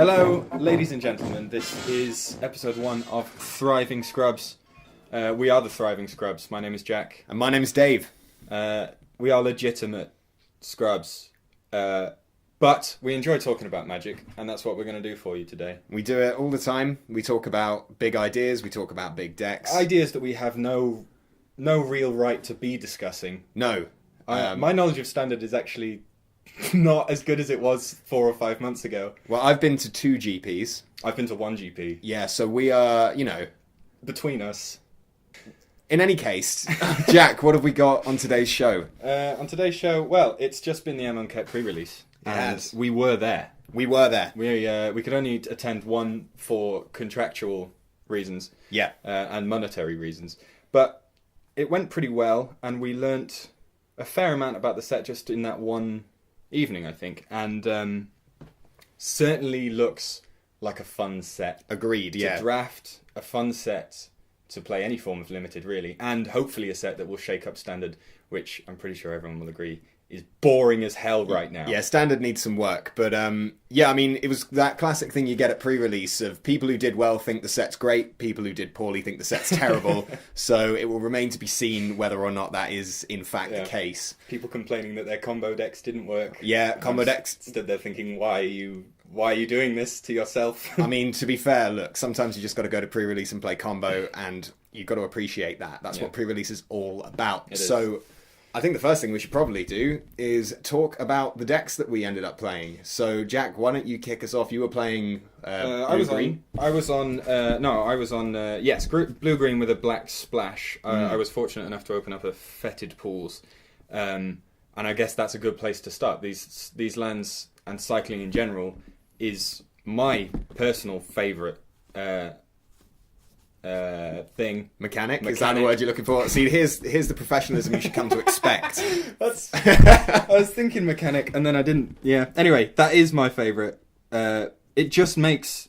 Hello, ladies and gentlemen. This is episode 1 of Thriving Scrubs. We are the Thriving Scrubs. My name is Jack. And my name is Dave. We are legitimate Scrubs. But we enjoy talking about magic, and that's what we're going to do for you today. We do it all the time. We talk about big ideas. We talk about big decks. Ideas that we have no real right to be discussing. No. My knowledge of Standard is actually not as good as it was 4 or 5 months ago. Well, I've been to 2 GPs. I've been to 1 GP. Yeah, so we are, Between us. In any case, Jack, what have we got on today's show? On today's show, well, it's just been the Amonkhet Prerelease. And we were there. We were there. We could only attend one for contractual reasons. Yeah. And monetary reasons. But it went pretty well, and we learnt a fair amount about the set just in that one evening, I think. And certainly looks like a fun set. Agreed, yeah. To draft, a fun set to play any form of limited, really. And hopefully a set that will shake up Standard, which I'm pretty sure everyone will agree is boring as hell right now. Yeah, Standard needs some work. But it was that classic thing you get at pre-release of people who did well think the set's great, people who did poorly think the set's terrible. So it will remain to be seen whether or not that is in fact the case. People complaining that their combo decks didn't work. Yeah, combo decks. Stood there thinking, why are you doing this to yourself? I mean, to be fair, look, sometimes you just got to go to pre-release and play combo, and you've got to appreciate that. That's what pre-release is all about. I think the first thing we should probably do is talk about the decks that we ended up playing. So, Jack, why don't you kick us off? You were playing blue-green. I was on blue-green with a black splash. I was fortunate enough to open up a Fetid Pools. And I guess that's a good place to start. These lands and cycling in general is my personal favourite thing. Mechanic? Is that the word you're looking for? See, here's the professionalism you should come to expect. I was thinking mechanic, and then I didn't. Yeah. Anyway, that is my favourite. It just makes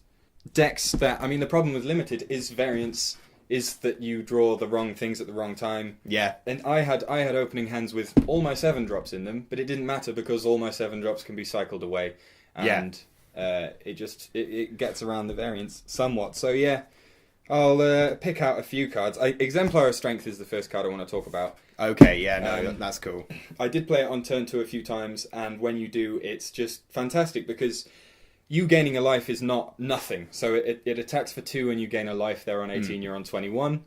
decks that... I mean, the problem with limited is variance, is that you draw the wrong things at the wrong time. Yeah. And I had opening hands with all my 7-drops in them, but it didn't matter because all my 7-drops can be cycled away. And it gets around the variance somewhat. So, yeah. I'll pick out a few cards. Exemplar of Strength is the first card I want to talk about. Okay, yeah, no, that's cool. I did play it on turn 2 a few times, and when you do, it's just fantastic, because you gaining a life is not nothing. So it attacks for 2 and you gain a life. They're on 18, you're on 21.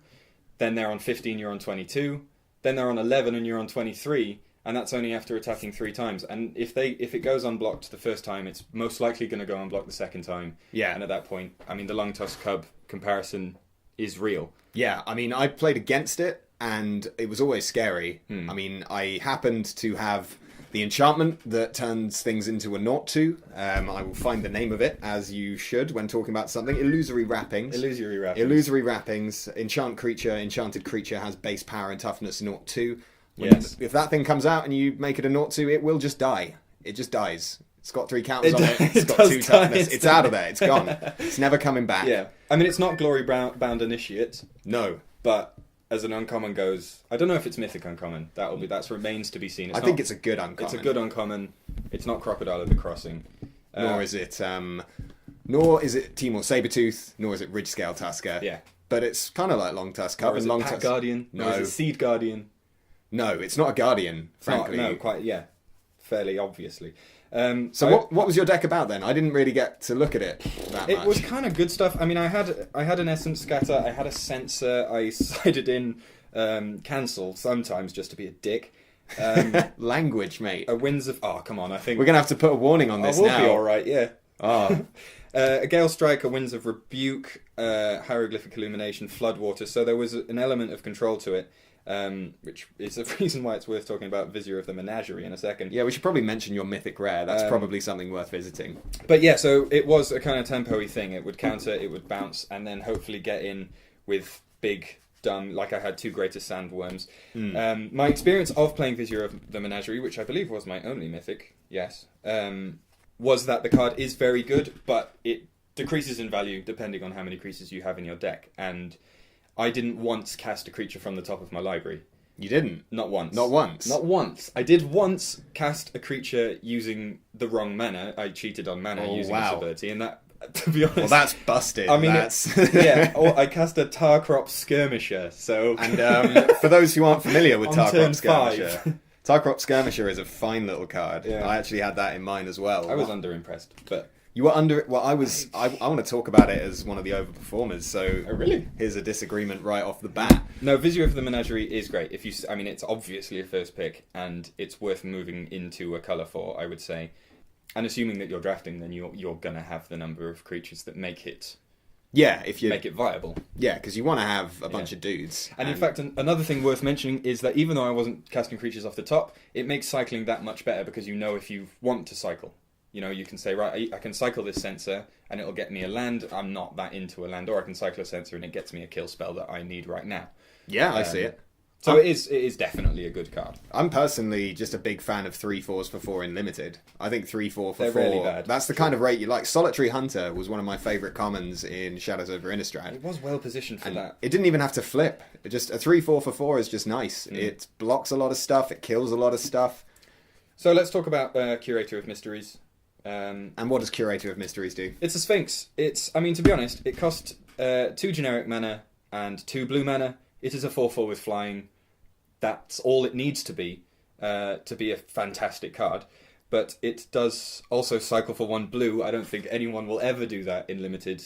Then they're on 15, you're on 22. Then they're on 11 and you're on 23. And that's only after attacking 3 times. And if it goes unblocked the first time, it's most likely going to go unblocked the second time. Yeah. And at that point, I mean, the Long Tusk Cub comparison is real. Yeah, I mean, I played against it, and it was always scary. I mean, I happened to have the enchantment that turns things into a 0/2. I will find the name of it, as you should when talking about something. Illusory Wrappings. Illusory Wrappings. Enchanted creature has base power and toughness 0/2. Yes. If that thing comes out and you make it a 0/2, it will just die. It just dies. It's got 3 counters on it. It's got 2 toughness. It's out of there. It's gone. It's never coming back. Yeah. I mean, it's not Glory Bound Initiate. No. But as an uncommon goes, I don't know if it's Mythic Uncommon. That remains to be seen. I think it's a good uncommon. It's a good uncommon. It's not Crocodile of the Crossing. Nor is it Timor Sabertooth, nor is it Ridgescale Tusker. Yeah. But it's kind of like Long Tusk Cub. Or is it Pack Guardian? No. Or is it Seed Guardian? No, it's not a Guardian, frankly. Fairly obviously. What was your deck about then? I didn't really get to look at it that much. It was kind of good stuff. I mean, I had an Essence Scatter, I had a Censor, I sided in Cancel sometimes just to be a dick. Language, mate. A Winds of... Oh, come on, I think... We're going to have to put a warning on this now. We'll be alright, yeah. Oh. A Gale Strike, a Winds of Rebuke, Hieroglyphic Illumination, Floodwater. So there was an element of control to it. Which is a reason why it's worth talking about Vizier of the Menagerie in a second. Yeah, we should probably mention your Mythic Rare. That's probably something worth visiting. But yeah, so it was a kind of tempo-y thing. It would counter, it would bounce, and then hopefully get in with big, dumb, like I had 2 Greatest Sandworms. My experience of playing Vizier of the Menagerie, which I believe was my only Mythic, yes, was that the card is very good, but it decreases in value depending on how many creatures you have in your deck. And I didn't once cast a creature from the top of my library. You didn't? Not once. Not once? Not once. I did once cast a creature using the wrong mana. I cheated on mana using this ability, and that to be honest, Well, that's busted. I mean, that's... yeah. Or I cast a Tarkrop Skirmisher. So, And for those who aren't familiar with On turn Tarkrop Skirmisher, Tarkrop Skirmisher is a fine little card. Yeah. I actually had that in mind as well. I was underimpressed, but You were under. Well, I was. I want to talk about it as one of the overperformers. So, Oh, really? Here's a disagreement right off the bat. no, Vizier of the Menagerie is great. I mean, it's obviously a first pick, and it's worth moving into a colour for, I would say. And assuming that you're drafting, then you're gonna have the number of creatures that make it Yeah, if you make it viable. Yeah, because you want to have a bunch of dudes. And in fact, another thing worth mentioning is that even though I wasn't casting creatures off the top, it makes cycling that much better because you know if you want to cycle. You know, you can say, right, I can cycle this Censor and it'll get me a land. I'm not that into a land. Or I can cycle a Censor and it gets me a kill spell that I need right now. Yeah, I see it. So it is definitely a good card. I'm personally just a big fan of 3/4s for 4 in limited. I think 3/4 for They're 4. really bad. That's the kind of rate you like. Solitary Hunter was one of my favourite commons in Shadows over Innistrad. It was well positioned for that. It didn't even have to flip. It just a 3/4 for 4 is just nice. It blocks a lot of stuff. It kills a lot of stuff. So let's talk about Curator of Mysteries. And what does Curator of Mysteries do? It's a Sphinx. I mean, to be honest, it cost 2 generic mana and 2 blue mana. It is a 4/4 with flying. That's all it needs to be a fantastic card. But it does also cycle for 1 blue. I don't think anyone will ever do that in limited.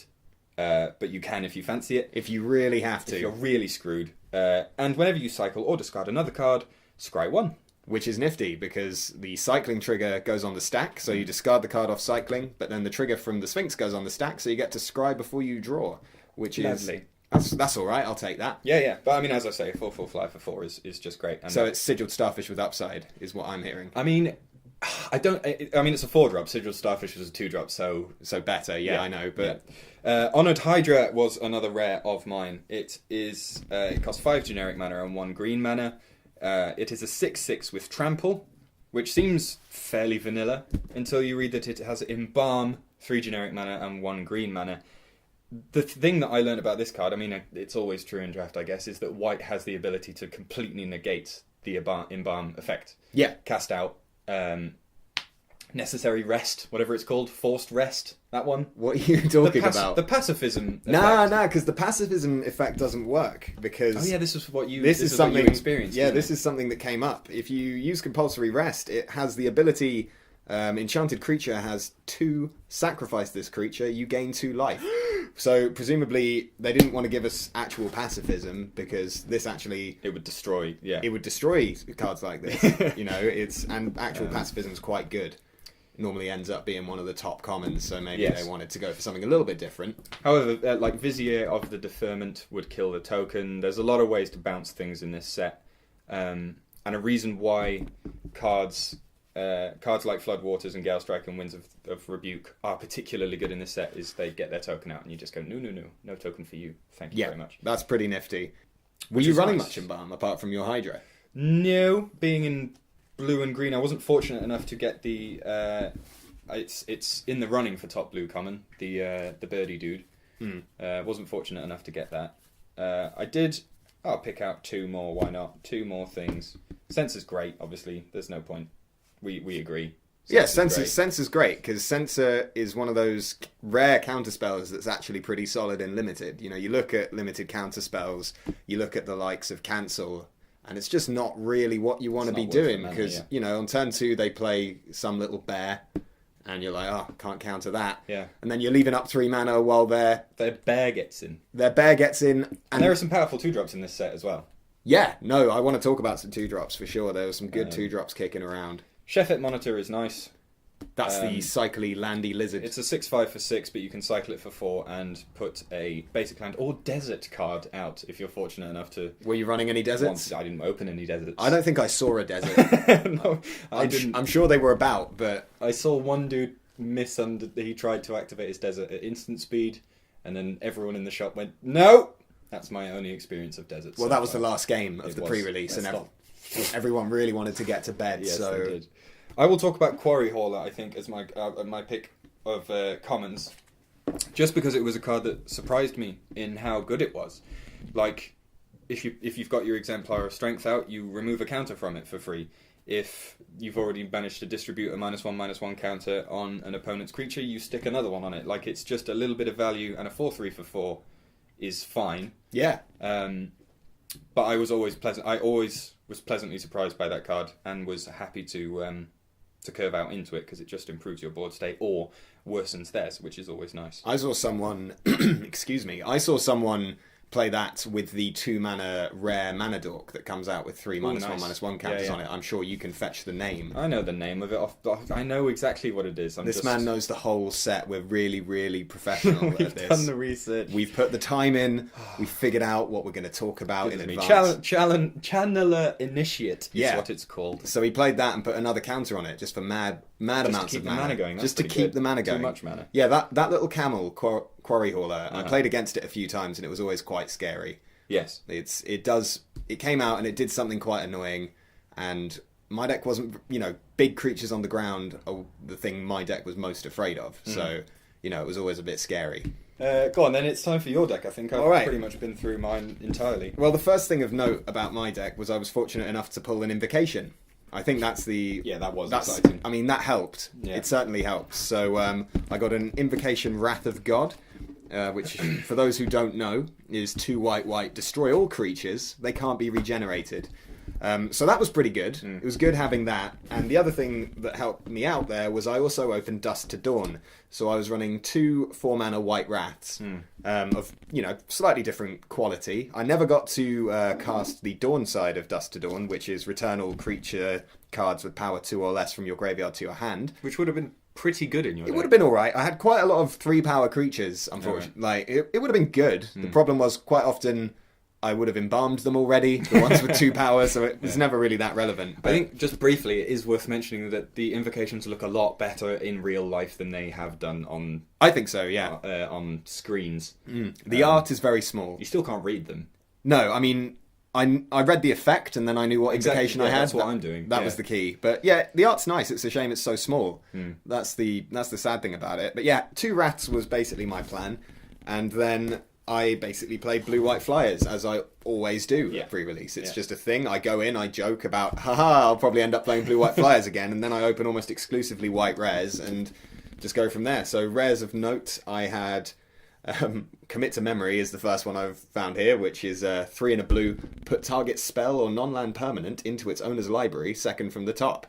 But you can if you fancy it. If you really have to. If you're really screwed. And whenever you cycle or discard another card, scry 1. Which is nifty because the cycling trigger goes on the stack, so you discard the card off cycling, but then the trigger from the Sphinx goes on the stack, so you get to scry before you draw, which Lovely. is that's all right. I'll take that. Yeah. But I mean, as I say, 4/4 fly for 4 is just great. And So it's Sigiled Starfish with upside, is what I'm hearing. I mean, it's a 4-drop. Sigiled Starfish was a 2-drop, so Better, yeah, I know, but Honoured Hydra was another rare of mine. It costs 5 generic mana and 1 green mana. It is a 6/6 with Trample, which seems fairly vanilla until you read that it has Embalm, 3 generic mana and 1 green mana. The thing that I learned about this card, I mean, it's always true in draft, I guess, is that white has the ability to completely negate the Embalm effect. yeah, Cast out Necessary Rest, whatever it's called, Forced Rest, that one. what are you talking about? The pacifism effect. No, because the pacifism effect doesn't work because Oh yeah, this is what you. this is something what you experienced. Yeah, isn't this it? is something that came up. If you use compulsory rest, it has the ability. Enchanted creature has 2 sacrifice this creature. You gain 2 life. So presumably they didn't want to give us actual pacifism because this actually It would destroy. Yeah. it would destroy cards like this. And actual pacifism is quite good. Normally ends up being one of the top commons. So maybe Yes. they wanted to go for something a little bit different. However, like Vizier of the Deferment would kill the token. There's a lot of ways to bounce things in this set, and a reason why cards like Floodwaters and Galestrike and Winds of Rebuke are particularly good in this set is they get their token out and you just go, no token for you. Thank you very much. That's pretty nifty. Were Which you is running nice. much Embalm apart from your Hydra? No, being in blue and green, I wasn't fortunate enough to get the. It's in the running for top blue common, the birdie dude. Wasn't fortunate enough to get that. I did. I'll pick out 2 more. Why not? 2 more things. Sensor's great. Obviously, there's no point. We agree. Yeah, Sensor's Sensor's great because Sensor is one of those rare counterspells that's actually pretty solid in limited. You know, you look at limited counterspells, you look at the likes of Cancel, and it's just not really what you want to be doing because you know on turn 2 they play some little bear, and you're like, oh, can't counter that. Yeah. And then you're leaving up 3 mana while Their bear gets in. their bear gets in, And there are some powerful 2-drops in this set as well. yeah, no, I want to talk about some 2-drops for sure. There were some good 2-drops kicking around. Shefet Monitor is nice. That's the cycly landy lizard. It's a 6/5 for 6, but you can cycle it for 4 and put a basic land or desert card out if you're fortunate enough to. Were you running any deserts? I didn't open any deserts. I don't think I saw a desert. No, I didn't. I'm sure they were about, but I saw one dude miss under. He tried to activate his desert at instant speed, and then everyone in the shop went, "No!" That's my only experience of deserts. well, so that was the far. last game of It the was. pre-release, Let's and stop. everyone really wanted to get to bed. Yes, so they did. I will talk about Quarry Hauler, I think, as my pick of commons, just because it was a card that surprised me in how good it was. Like, if you've got your Exemplar of Strength out, you remove a counter from it for free. if you've already managed to distribute a -1/-1 counter on an opponent's creature, you stick another one on it. Like, it's just a little bit of value, and a 4/3 for 4 is fine. Yeah. But I was always was pleasantly surprised by that card, and was happy to curve out into it, because it just improves your board state or worsens theirs, which is always nice. I saw someone, excuse me, play that with the 2-mana rare mana dork that comes out with 3 -1/-1 counters on it. I'm sure you can fetch the name. I know the name of it off. I know exactly what it is. This man knows the whole set. We're really, really professional at this. We've done the research. We've put the time in. We've figured out what we're going to talk about in advance. Channeler Initiate is what it's called. So he played that and put another counter on it just for mad amounts of mana. Just to keep the mana going. Too much mana. Yeah, that little camel, Quarry Hauler, I played against it a few times and it was always quite scary. Yes. It came out and it did something quite annoying, and my deck wasn't, big creatures on the ground are the thing my deck was most afraid of. So, it was always a bit scary. Go on then, it's time for your deck. I think I've pretty much been through mine entirely. Well, the first thing of note about my deck was I was fortunate enough to pull an Invocation. I think that's exciting. I mean, that helped. Yeah. It certainly helped. So I got an Invocation Wrath of God, which, for those who don't know, is 2 white, destroy all creatures. They can't be regenerated. So that was pretty good. It was good having that. And the other thing that helped me out there was I also opened Dust to Dawn. So I was running 2 4-mana white wraths of, slightly different quality. I never got to cast the Dawn side of Dust to Dawn, which is return all creature cards with power 2 or less from your graveyard to your hand. Which would have been pretty good in your deck. It would have been alright. I had quite a lot of 3-power creatures, unfortunately. Right. It would have been good. The problem was quite often I would have embalmed them already, the ones with 2 power, so it was never really that relevant. But I think, just briefly, it is worth mentioning that the Invocations look a lot better in real life than they have done on... I think so, yeah. On screens. The art is very small. You still can't read them. No, I mean, I read the effect and then I knew what invocation I had. That's what I'm doing. That was the key. But yeah, the art's nice. It's a shame it's so small. That's the sad thing about it. But yeah, 2 Wraths was basically my plan. And then I basically played blue-white flyers, as I always do at pre-release. It's just a thing. I go in, I joke about, I'll probably end up playing blue-white flyers again, and then I open almost exclusively white rares and just go from there. So rares of note, I had Commit to Memory is the first one I've found here, which is 3 and a blue, put target spell or non-land permanent into its owner's library, second from the top,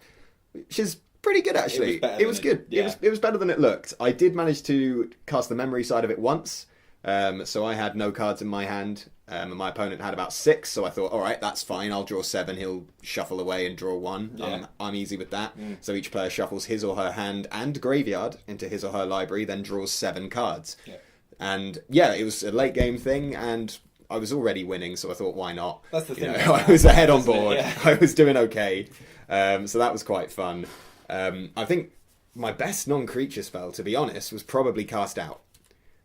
which is pretty good, actually. It was good. Yeah. It was better than it looked. I did manage to cast the memory side of it once. So I had no cards in my hand, and my opponent had about 6, so I thought, alright, that's fine, I'll draw 7, he'll shuffle away and draw 1. I'm easy with that. So each player shuffles his or her hand and graveyard into his or her library, then draws 7 cards. And it was a late game thing, and I was already winning, so I thought, why not? That's the thing. I was ahead on board. I was doing okay. So that was quite fun. I think my best non-creature spell, to be honest, was probably Cast Out.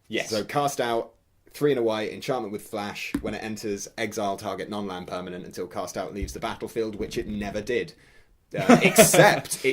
Yes. So Cast Out, 3 and a white, enchantment with flash. When it enters, exile target non-land permanent until Cast Out leaves the battlefield, which it never did. Except,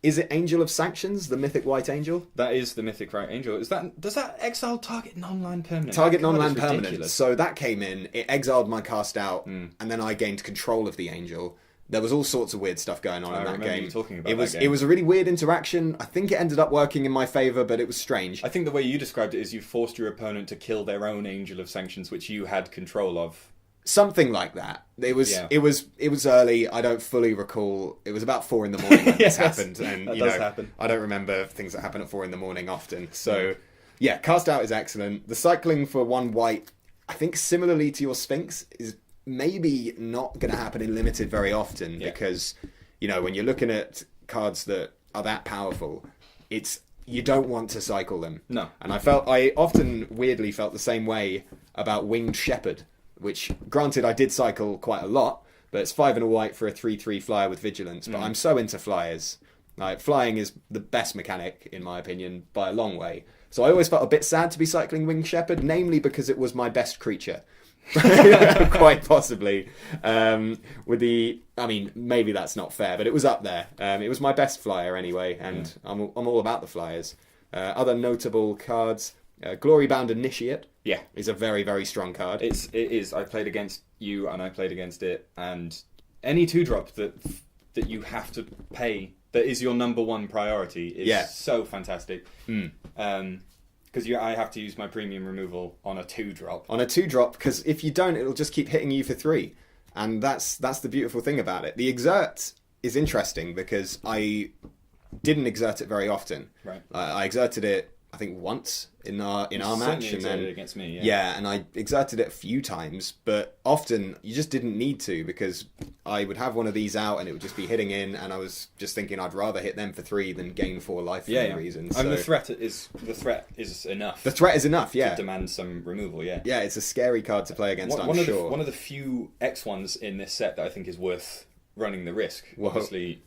is it Angel of Sanctions, the mythic white angel? That is the mythic white angel. Does that exile target non-land permanent? Target non-land permanent. So that came in, it exiled my Cast Out, and then I gained control of the angel. There was all sorts of weird stuff going on in that game. You talking about it was a really weird interaction. I think it ended up working in my favour, but it was strange. I think the way you described it is you forced your opponent to kill their own Angel of Sanctions, which you had control of. Something like that. It was early. I don't fully recall. It was about 4 in the morning when this happened, and that does happen. I don't remember things that happen at 4 in the morning often. So yeah, Cast Out is excellent. The cycling for 1 white, I think similarly to your Sphinx, is maybe not going to happen in limited very often because, when you're looking at cards that are that powerful, you don't want to cycle them. No. And I often weirdly felt the same way about Winged Shepherd, which, granted, I did cycle quite a lot, but it's 5 and a white for a 3/3 flyer with vigilance. But I'm so into flyers. Like, flying is the best mechanic, in my opinion, by a long way. So I always felt a bit sad to be cycling Winged Shepherd, namely because it was my best creature. Quite possibly. Maybe that's not fair, but it was up there. It was my best flyer anyway, and I'm all about the flyers. Other notable cards, Glorybound Initiate. Yeah, is a very, very strong card. It is. I played against you and I played against it, and any 2-drop that that you have to pay, that is your number one priority, is so fantastic. Because I have to use my premium removal on a 2-drop. On a 2-drop, because if you don't, it'll just keep hitting you for 3. And that's the beautiful thing about it. The exert is interesting because I didn't exert it very often. Right. I exerted it, I think, once in our match, and then it against me. Yeah, and I exerted it a few times, but often you just didn't need to, because I would have one of these out and it would just be hitting in, and I was just thinking I'd rather hit them for 3 than gain 4 life for any reason. So the threat is enough. The threat is enough, yeah. To demand some removal, yeah. Yeah, it's a scary card to play against. I'm sure. One of the few X ones in this set that I think is worth running the risk. Whoa. Obviously,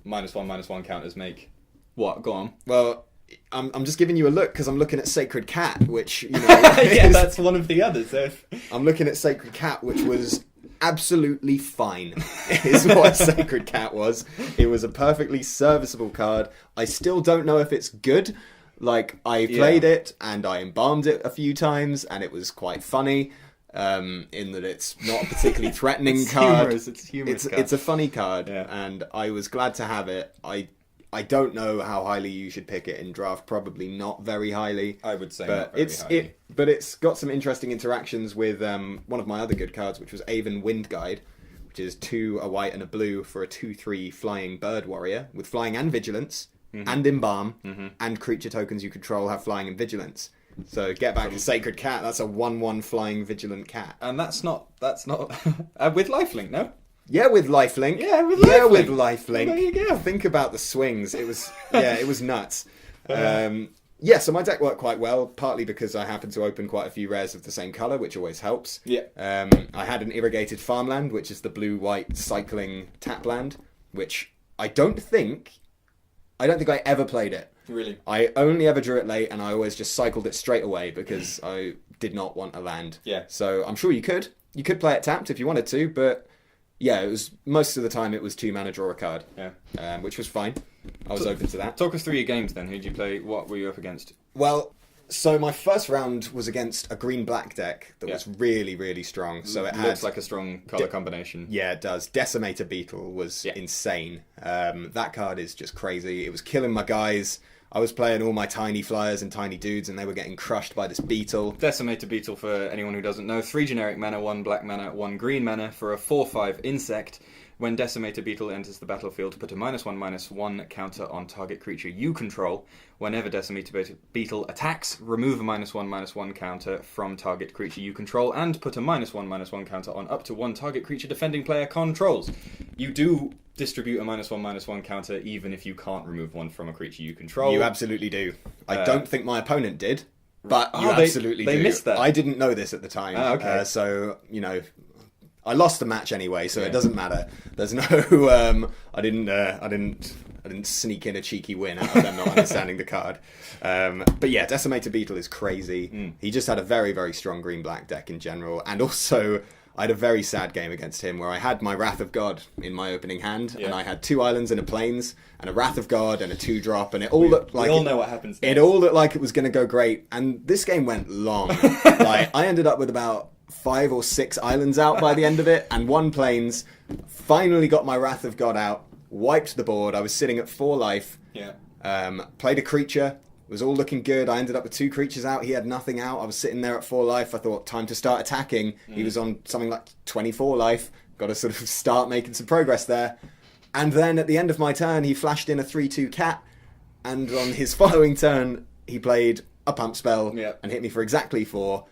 -1/-1 counters make what? Go on. Well, I'm just giving you a look because I'm looking at Sacred Cat, which, you know... yeah, that's one of the others. I'm looking at Sacred Cat, which was absolutely fine, is what Sacred Cat was. It was a perfectly serviceable card. I still don't know if it's good. Like, I played it, and I embalmed it a few times, and it was quite funny, in that it's not a particularly threatening card. It's humorous card. It's a funny card, and I was glad to have it. I don't know how highly you should pick it in draft. Probably not very highly. I would say but not very highly. But it's got some interesting interactions with one of my other good cards, which was Avon Wind Guide, which is 2, a white and a blue for a 2/3 flying bird warrior with flying and vigilance and embalm, and creature tokens you control have flying and vigilance. So get back to Sacred Cat. That's a 1/1 flying vigilant cat, and that's not with lifelink, no. Yeah, with lifelink. Yeah, with lifelink. With lifelink. There you go. Think about the swings. It was nuts. So my deck worked quite well, partly because I happened to open quite a few rares of the same colour, which always helps. Yeah. I had an Irrigated Farmland, which is the blue-white cycling tap land, which I don't think I ever played it. Really? I only ever drew it late, and I always just cycled it straight away because I did not want a land. Yeah. So I'm sure you could play it tapped if you wanted to, but... Yeah, it was most of the time it was 2 mana, draw a card. Yeah. Which was fine. I was open to that. Talk us through your games then. Who did you play? What were you up against? Well, so my first round was against a green-black deck that was really, really strong. So it looks like a strong colour combination. Yeah, it does. Decimator Beetle was insane. That card is just crazy. It was killing my guys. I was playing all my tiny flyers and tiny dudes, and they were getting crushed by this beetle. Decimator Beetle, for anyone who doesn't know, 3 generic mana, 1 black mana, 1 green mana for a 4/5 insect. When Decimator Beetle enters the battlefield, put a -1/-1 counter on target creature you control. Whenever Decimator Beetle attacks, remove a -1/-1 counter from target creature you control, and put a -1/-1 counter on up to 1 target creature defending player controls. You do distribute a -1/-1 counter even if you can't remove one from a creature you control. You absolutely do. I don't think my opponent did, but you absolutely do. They missed that. I didn't know this at the time. Okay. So, you know, I lost the match anyway, so it doesn't matter. There's no, I didn't sneak in a cheeky win out of them not understanding the card. But yeah, Decimator Beetle is crazy. He just had a very, very strong green-black deck in general, and also I had a very sad game against him where I had my Wrath of God in my opening hand, and I had 2 islands and a plains, and a Wrath of God and a 2-drop, and it all looked like... We all know what happens next. It all looked like it was going to go great, and this game went long. Like, I ended up with about 5 or 6 islands out by the end of it, and 1 plains. Finally got my Wrath of God out, wiped the board. I was sitting at 4 life. Yeah. Played a creature. It was all looking good. I ended up with 2 creatures out. He had nothing out. I was sitting there at 4 life. I thought, time to start attacking. He was on something like 24 life. Got to sort of start making some progress there. And then at the end of my turn, he flashed in a 3/2 cat. And on his following turn, he played a pump spell and hit me for exactly 4.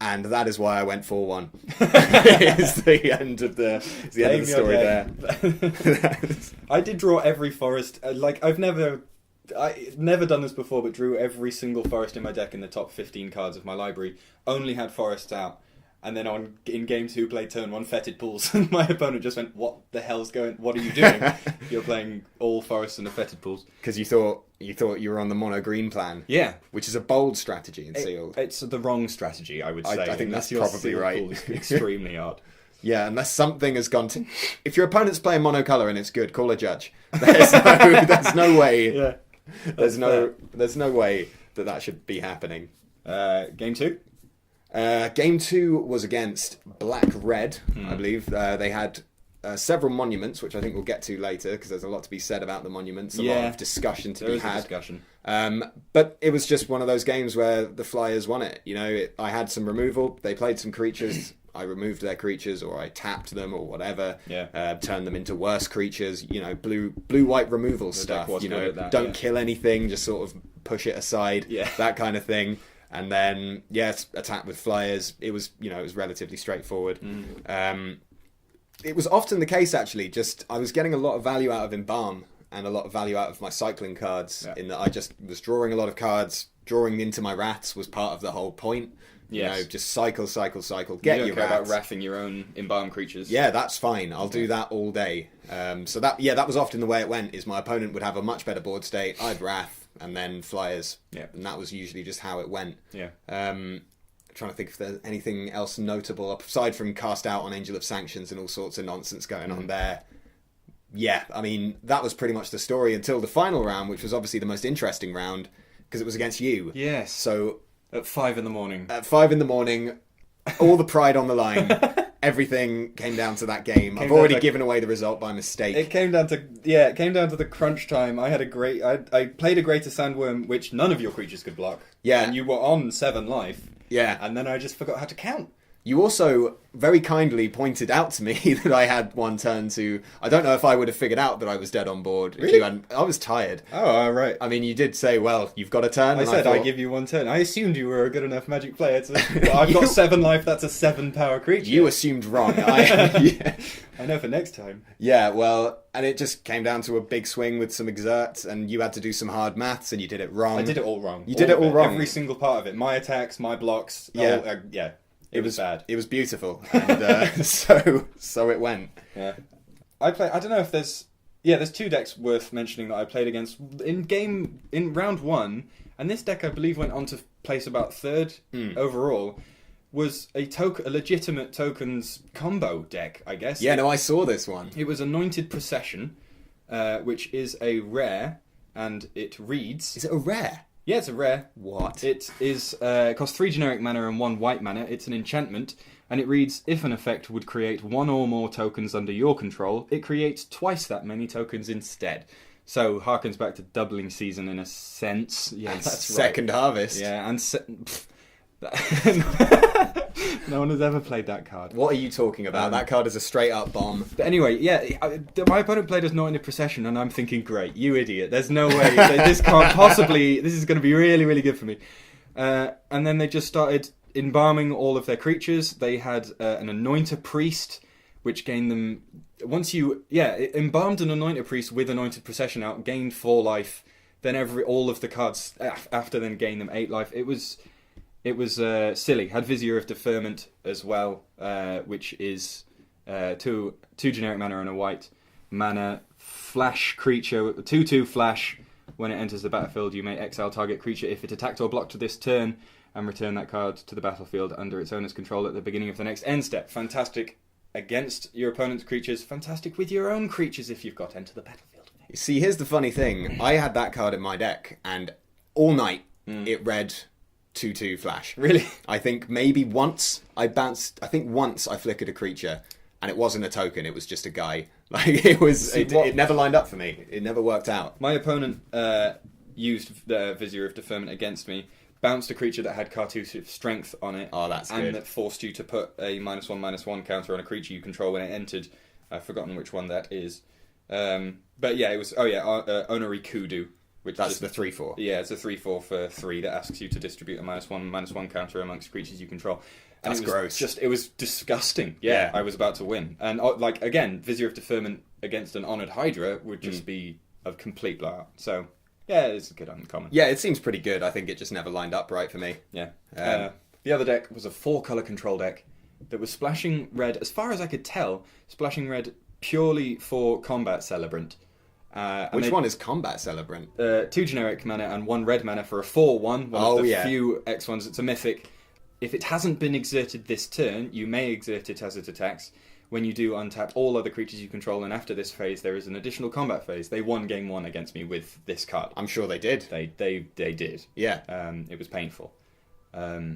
And that is why I went 4-1. It's the end of the story there. I did draw every forest. I've never done this before, but drew every single forest in my deck in the top 15 cards of my library. Only had forests out. And then in game 2, played turn 1 Fetid Pools. And my opponent just went, what the hell's going... What are you doing? You're playing all forests and the Fetid Pools. Because you thought you were on the mono green plan. Yeah. Which is a bold strategy in sealed. It's the wrong strategy, I would say. I think that's probably right. Pool is extremely hard. Yeah, unless something has gone to... If your opponent's playing monocolour and it's good, call a judge. There's no way... Yeah. There's no way that should be happening. Game 2? Game 2 was against Black Red, I believe. They had several monuments, which I think we'll get to later, because there's a lot to be said about the monuments, a lot of discussion to be had. But it was just one of those games where the Flyers won it. I had some removal, they played some creatures, I removed their creatures, or I tapped them, or whatever, turned them into worse creatures, blue-white removal stuff, don't kill anything, just sort of push it aside, that kind of thing. And then, attack with Flyers. It was relatively straightforward. It was often the case, actually. I was getting a lot of value out of Embalm and a lot of value out of my cycling cards. In that I just was drawing a lot of cards. Drawing into my Wraths was part of the whole point. Just cycle. Get your Wraths. About wrathing your own Embalm creatures. Yeah, that's fine. I'll do that all day. So that was often the way it went. Is my opponent would have a much better board state. I'd Wrath. And then Flyers, and that was usually just how it went. Trying to think if there's anything else notable aside from cast out on Angel of Sanctions and all sorts of nonsense going on there. I mean that was pretty much the story until the final round, which was obviously the most interesting round because it was against you. Yes. So at 5 in.the morning. At 5 in.the morning, all the pride on the line. Everything came down to that game. I've already given away the result by mistake. It came down to the crunch time. I played a Greater Sandworm, which none of your creatures could block. Yeah. And you were on 7 life. Yeah. And then I just forgot how to count. You also very kindly pointed out to me that I had one turn to... I don't know if I would have figured out that I was dead on board. Really? I was tired. Oh, right. I mean, you did say, well, you've got a turn. I said I'd give you one turn. I assumed you were a good enough Magic player to... I've got 7 life, that's a 7-power creature. You assumed wrong. I know for next time. Yeah, well, and it just came down to a big swing with some exerts, and you had to do some hard maths, and you did it wrong. I did it all wrong. You did it all wrong. Every single part of it. My attacks, my blocks. It was bad. It was beautiful, and so it went. Yeah, I don't know if there's 2 decks worth mentioning that I played against in round 1, and this deck I believe went on to place about 3rd overall. Was a legitimate tokens combo deck, I guess. Yeah, no, I saw this one. It was Anointed Procession, which is a rare, and it reads. Is it a rare? Yeah, it's a rare. What? It is it costs 3 generic mana and 1 white mana. It's an enchantment, and it reads, if an effect would create 1 or more tokens under your control, it creates twice that many tokens instead. So, harkens back to Doubling Season in a sense. Yeah, that's Second Harvest. Yeah, and... No one has ever played that card. What are you talking about? That card is a straight up bomb. But anyway, my opponent played as Anointed Procession, and I'm thinking, great, you idiot. There's no way. This can't possibly... This is going to be really, really good for me. And then they just started embalming all of their creatures. They had an Anointer Priest, which gained them... Once you... Yeah, it embalmed an Anointer Priest with Anointed Procession out, gained 4 life. Then all of the cards after then gained them 8 life. It was silly. Had Vizier of Deferment as well, which is 2 generic mana and a white mana. Flash creature, 2/2 flash. When it enters the battlefield, you may exile target creature if it attacked or blocked this turn, and return that card to the battlefield under its owner's control at the beginning of the next end step. Fantastic against your opponent's creatures. Fantastic with your own creatures if you've got Enter the Battlefield. See, here's the funny thing. I had that card in my deck, and all night it read 2/2 flash. Really? I think maybe once I bounced. I think once I flickered a creature, and it wasn't a token. It was just a guy. Like it was. It never lined up for me. It never worked out. My opponent used the Vizier of Deferment against me. Bounced a creature that had Cartouche Strength on it. Oh, that's good. And that forced you to put a -1/-1 counter on a creature you control when it entered. I've forgotten which one that is. But yeah, it was. Oh yeah, Onori Kudu. That's the 3/4. Yeah, it's a 3/4 for 3 that asks you to distribute a -1/-1 counter amongst creatures you control. And that's gross. It was disgusting. Yeah, I was about to win. And again, Vizier of Deferment against an Honoured Hydra would just be a complete blowout. So, yeah, it's a good uncommon. Yeah, it seems pretty good. I think it just never lined up right for me. Yeah. The other deck was a 4-colour control deck that was splashing red, as far as I could tell, splashing red purely for Combat Celebrant. Which one is Combat Celebrant? 2 generic mana and 1 red mana for a 4/1. One of the few X ones. It's a mythic. If it hasn't been exerted this turn, you may exert it as it attacks. When you do, untap all other creatures you control, and after this phase, there is an additional combat phase. They won game 1 against me with this card. I'm sure they did. They did. Yeah. It was painful.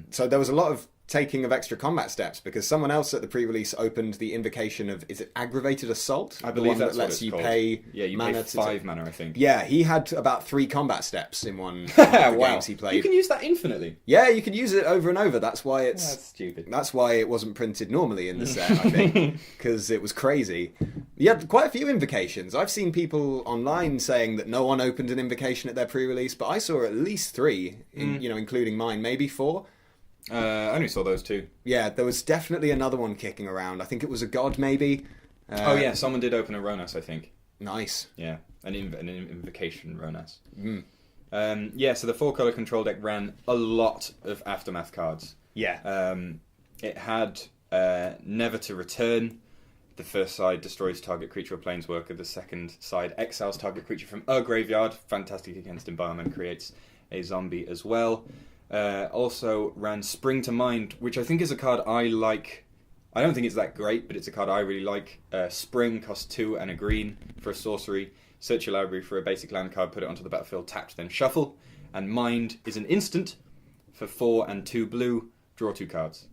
So there was a lot of taking of extra combat steps because someone else at the pre-release opened the invocation of, is it Aggravated Assault? I believe the one that's that what lets it's you called. pay You mana pay 5 mana, I think. Yeah, he had about 3 combat steps in one of the games he played. You can use that infinitely. Yeah, you can use it over and over. That's why it's That's stupid. That's why it wasn't printed normally in the set, I think, because it was crazy. You had quite a few invocations. I've seen people online saying that no one opened an invocation at their pre-release, but I saw at least 3, including mine, maybe 4. I only saw those 2. Yeah, there was definitely another one kicking around. I think it was a god, maybe. Oh yeah, someone did open a Ronas, I think. Nice. Yeah, an invocation Ronas. So the 4-color control deck ran a lot of Aftermath cards. Yeah. It had Never to Return. The first side destroys target creature or planeswalker. The second side exiles target creature from a graveyard. Fantastic against Embalm, creates a zombie as well. Also ran Spring to Mind, which I think is a card I like. I don't think it's that great, but it's a card I really like. Spring costs 2 and a green for a sorcery. Search your library for a basic land card, put it onto the battlefield, tapped, then shuffle. And Mind is an instant for 4 and 2 blue, draw 2 cards.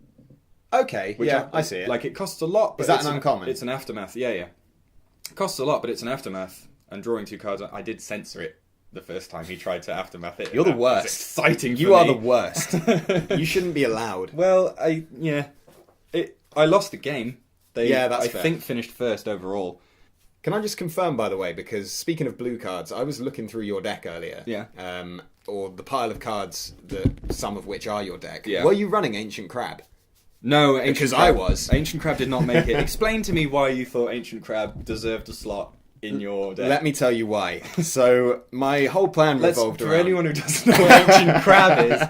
Okay, I see it. Like, it costs a lot. But is that an uncommon? It's an Aftermath, yeah. It costs a lot, but it's an Aftermath. And drawing 2 cards, I did censor it the first time he tried to Aftermath it. You're the worst. It's exciting for You me. are the worst. You shouldn't be allowed. Well, I lost the game. That's fair. I think finished first overall. Can I just confirm, by the way, because speaking of blue cards, I was looking through your deck earlier. Yeah. Or the pile of cards, some of which are your deck. Yeah. Were you running Ancient Crab? No, because I was. Ancient Crab did not make it. Explain to me why you thought Ancient Crab deserved a slot in your deck. Let me tell you why. So, my whole plan revolved around... For anyone who doesn't know what Ancient Crab is,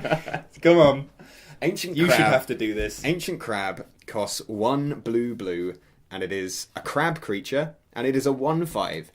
come on. You should have to do this. Ancient Crab costs 1 blue, and it is a crab creature, and it is a 1/5.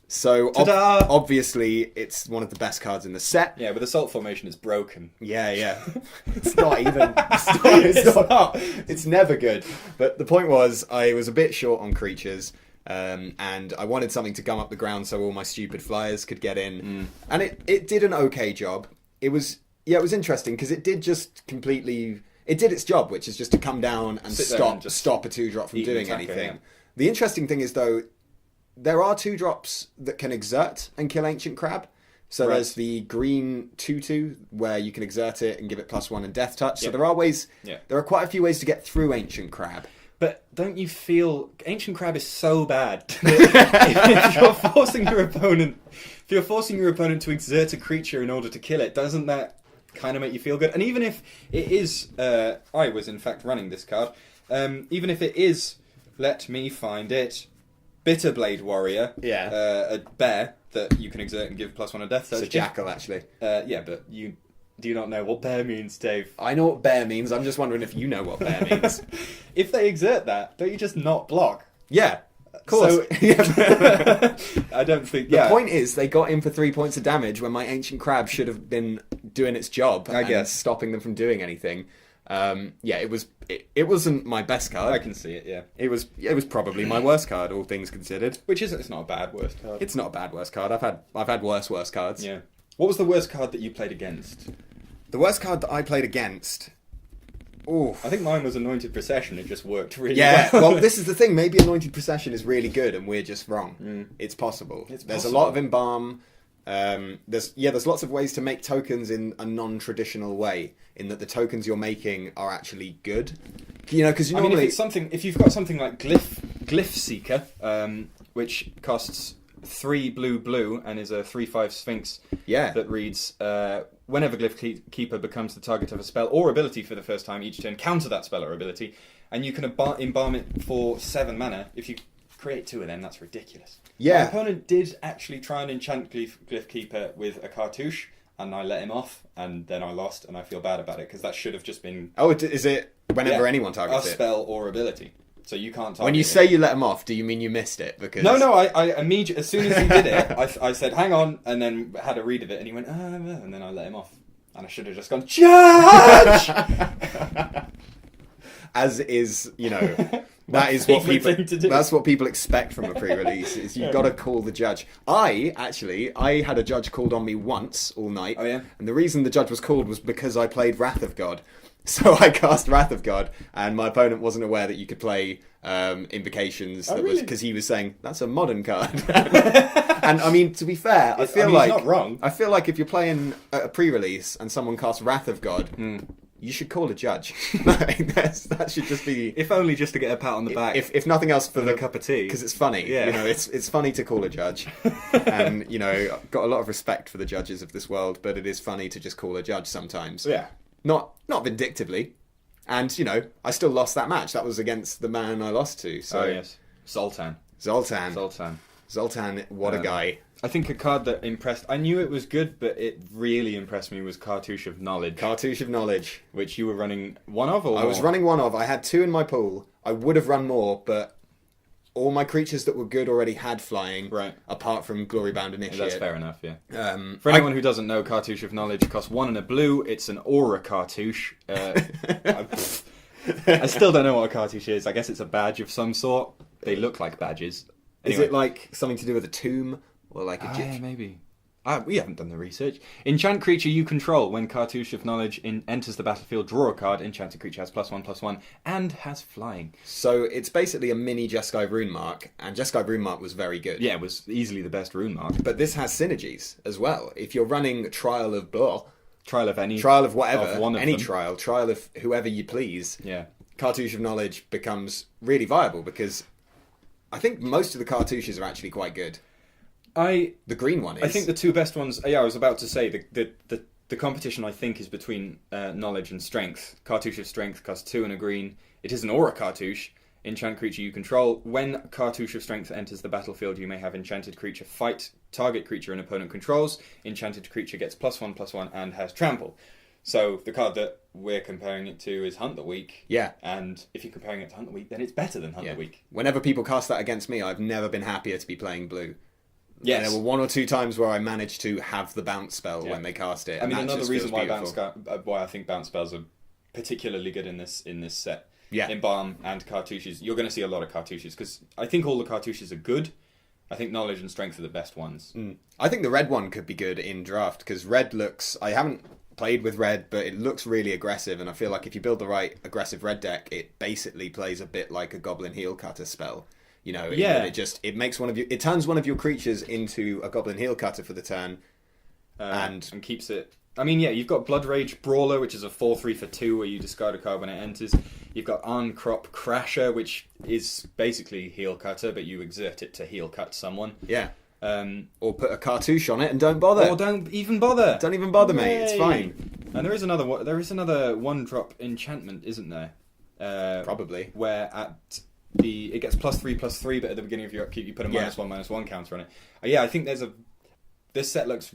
So, obviously, it's one of the best cards in the set. Yeah, but Assault Formation is broken. Yeah. It's not even... It's not. It's never good. But the point was, I was a bit short on creatures, and I wanted something to gum up the ground so all my stupid flyers could get in. And it did an okay job. It was interesting, because it did just completely... It did its job, which is just to come down and stop a 2-drop from doing anything. Yeah. The interesting thing is, though, there are 2-drops that can exert and kill Ancient Crab. So there's the green 2/2 where you can exert it and give it +1 and Death Touch. So there are ways. Yeah. There are quite a few ways to get through Ancient Crab. But don't you feel Ancient Crab is so bad? If you're forcing your opponent to exert a creature in order to kill it, doesn't that kind of make you feel good? And even if it is, I was in fact running this card. Even if it is, let me find it, Bitterblade Warrior, a bear that you can exert and give +1 a Death Touch. It's a jackal, actually. Yeah, but you do not know what bear means, Dave. I know what bear means. I'm just wondering if you know what bear means. If they exert that, don't you just not block? Yeah, of course. So, I don't think... The point is, they got in for 3 points of damage when my Ancient Crab should have been doing its job. I guess. Stopping them from doing anything. It wasn't my best card. I can see it, yeah. It was probably my worst card, all things considered. It's not a bad worst card. It's not a bad worst card. I've had worse cards. Yeah. What was the worst card that you played against? The worst card that I played against... I think mine was Anointed Procession. It just worked really well. Yeah, well, this is the thing. Maybe Anointed Procession is really good and we're just wrong. It's possible. There's a lot of Embalm. There's lots of ways to make tokens in a non-traditional way, in that the tokens you're making are actually good. Because normally... if you've got something like Glyph Seeker, which costs 3 blue and is a 3/5 Sphinx that reads, whenever Glyph Keeper becomes the target of a spell or ability for the first time each turn, counter that spell or ability, and you can embalm it for 7 mana. If you create 2 of them, that's ridiculous. Yeah. My opponent did actually try and enchant Glyph Keeper with a cartouche, and I let him off, and then I lost, and I feel bad about it, because that should have just been... Oh, is it whenever anyone targets it? A spell or ability. So you can't target When you say you let him off, do you mean you missed it? Because No, I immediately, as soon as he did it, I said, hang on, and then had a read of it, and he went, and then I let him off. And I should have just gone, charge! As is, That is what favourite people. thing to do. That's what people expect from a pre-release. Is you've got to call the judge. I had a judge called on me once all night. Oh, yeah? And the reason the judge was called was because I played Wrath of God. So I cast Wrath of God, and my opponent wasn't aware that you could play Invocations. Oh, really? Because he was saying that's a modern card. And I mean, to be fair, I feel like he's not wrong. I feel like if you're playing a pre-release and someone casts Wrath of God, you should call a judge. That should just be, If only just to get a pat on the back. if nothing else, for a cup of tea. because it's funny. Yeah. You know, it's funny to call a judge, and you know, I've got a lot of respect for the judges of this world, but it is funny to just call a judge sometimes. Yeah. Not vindictively, and you know, I still lost that match. That was against the man I lost to. So Oh, yes. Zoltan. Zoltan, what a guy. I think a card that impressed... I knew it was good, but it really impressed me was Cartouche of Knowledge. Cartouche of Knowledge. Which you were running one of, or I was running one of. I had 2 in my pool. I would have run more, but all my creatures that were good already had flying. Right. Apart from Glorybound Initiate. That's fair enough, yeah. For For anyone who doesn't know, Cartouche of Knowledge costs 1 and a blue. It's an aura cartouche. I still don't know what a cartouche is. I guess it's a badge of some sort. They look like badges. Is Anyway. it like something to do with a tomb or like a Yeah, maybe. We haven't done the research. Enchant creature you control. When Cartouche of Knowledge enters the battlefield, draw a card. Enchanted creature has +1/+1 and has flying. So it's basically a mini Jeskai Rune Mark, and Jeskai Rune Mark was very good. Yeah, it was easily the best rune mark. But this has synergies as well. If you're running Trial of Blah, Trial of any. Trial of whatever, Of one of any them. trial of whoever you please, Yeah. Cartouche of Knowledge becomes really viable because I think most of the cartouches are actually quite good. The green one is. I think the 2 best ones. Yeah, I was about to say the competition. I think is between knowledge and strength. Cartouche of Strength costs 2 and a green. It is an aura cartouche. Enchant creature you control. When Cartouche of Strength enters the battlefield, you may have enchanted creature fight target creature an opponent controls. Enchanted creature gets +1/+1 and has trample. So the card that we're comparing it to is Hunt the Weak. Yeah. And if you're comparing it to Hunt the Weak, then it's better than Hunt the Weak. Whenever people cast that against me, I've never been happier to be playing blue. Yes. And there were 1 or 2 times where I managed to have the bounce spell when they cast it. I mean, and that another just reason feels why beautiful. why I think bounce spells are particularly good in this set. Yeah. Embalm and cartouches. You're going to see a lot of cartouches because I think all the cartouches are good. I think knowledge and strength are the best ones. I think the red one could be good in draft because red looks. I haven't played with red, but it looks really aggressive, and I feel like if you build the right aggressive red deck, it basically plays a bit like a Goblin Heel Cutter spell. You know, Yeah. it makes it turns one of your creatures into a Goblin Heel Cutter for the turn, And keeps it... I mean, yeah, you've got Blood Rage Brawler, which is a 4/3 for 2 where you discard a card when it enters. You've got Arncrop Crasher, which is basically Heel Cutter, but you exert it to heel cut someone. yeah, or put a cartouche on it and don't bother. Or don't even bother. Don't even bother, mate. It's Yay. fine. And there is another 1-drop enchantment, isn't there? Probably. Where it gets +3/+3, but at the beginning of your upkeep you put a -1/-1 counter on it. Yeah, I think this set looks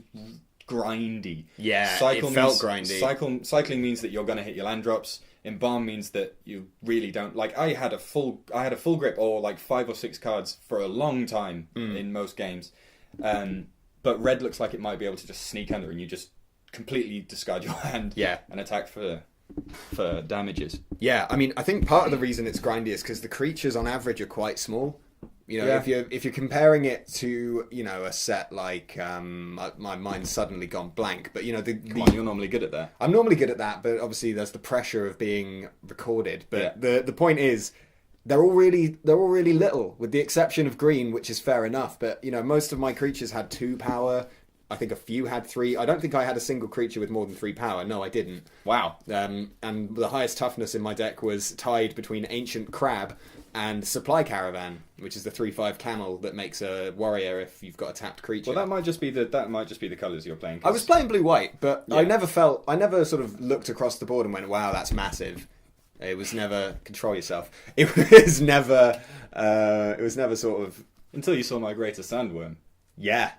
grindy. Yeah, it felt grindy. Cycling means that you're going to hit your land drops. Embalm means that you really don't... Like, I had a full grip, or like 5 or 6 cards for a long time in most games. But red looks like it might be able to just sneak under and you just completely discard your hand and attack for damages. Yeah, I mean, I think part of the reason it's grindy is because the creatures on average are quite small. You know, if you're comparing it to, you know, a set like my mind's suddenly gone blank, but you know, Come on, you're normally good at that. I'm normally good at that, but obviously there's the pressure of being recorded. But the point is, they're all really little, with the exception of green, which is fair enough. But you know, most of my creatures had 2 power. I think a few had 3. I don't think I had a single creature with more than 3 power. No, I didn't. Wow. And the highest toughness in my deck was tied between Ancient Crab and Supply Caravan, which is the 3/5 camel that makes a warrior if you've got a tapped creature. Well, that might just be the colours you're playing. I was playing blue-white, but I never sort of looked across the board and went, "Wow, that's massive." It was never control yourself. It was never sort of until you saw my Greater Sandworm. Yeah.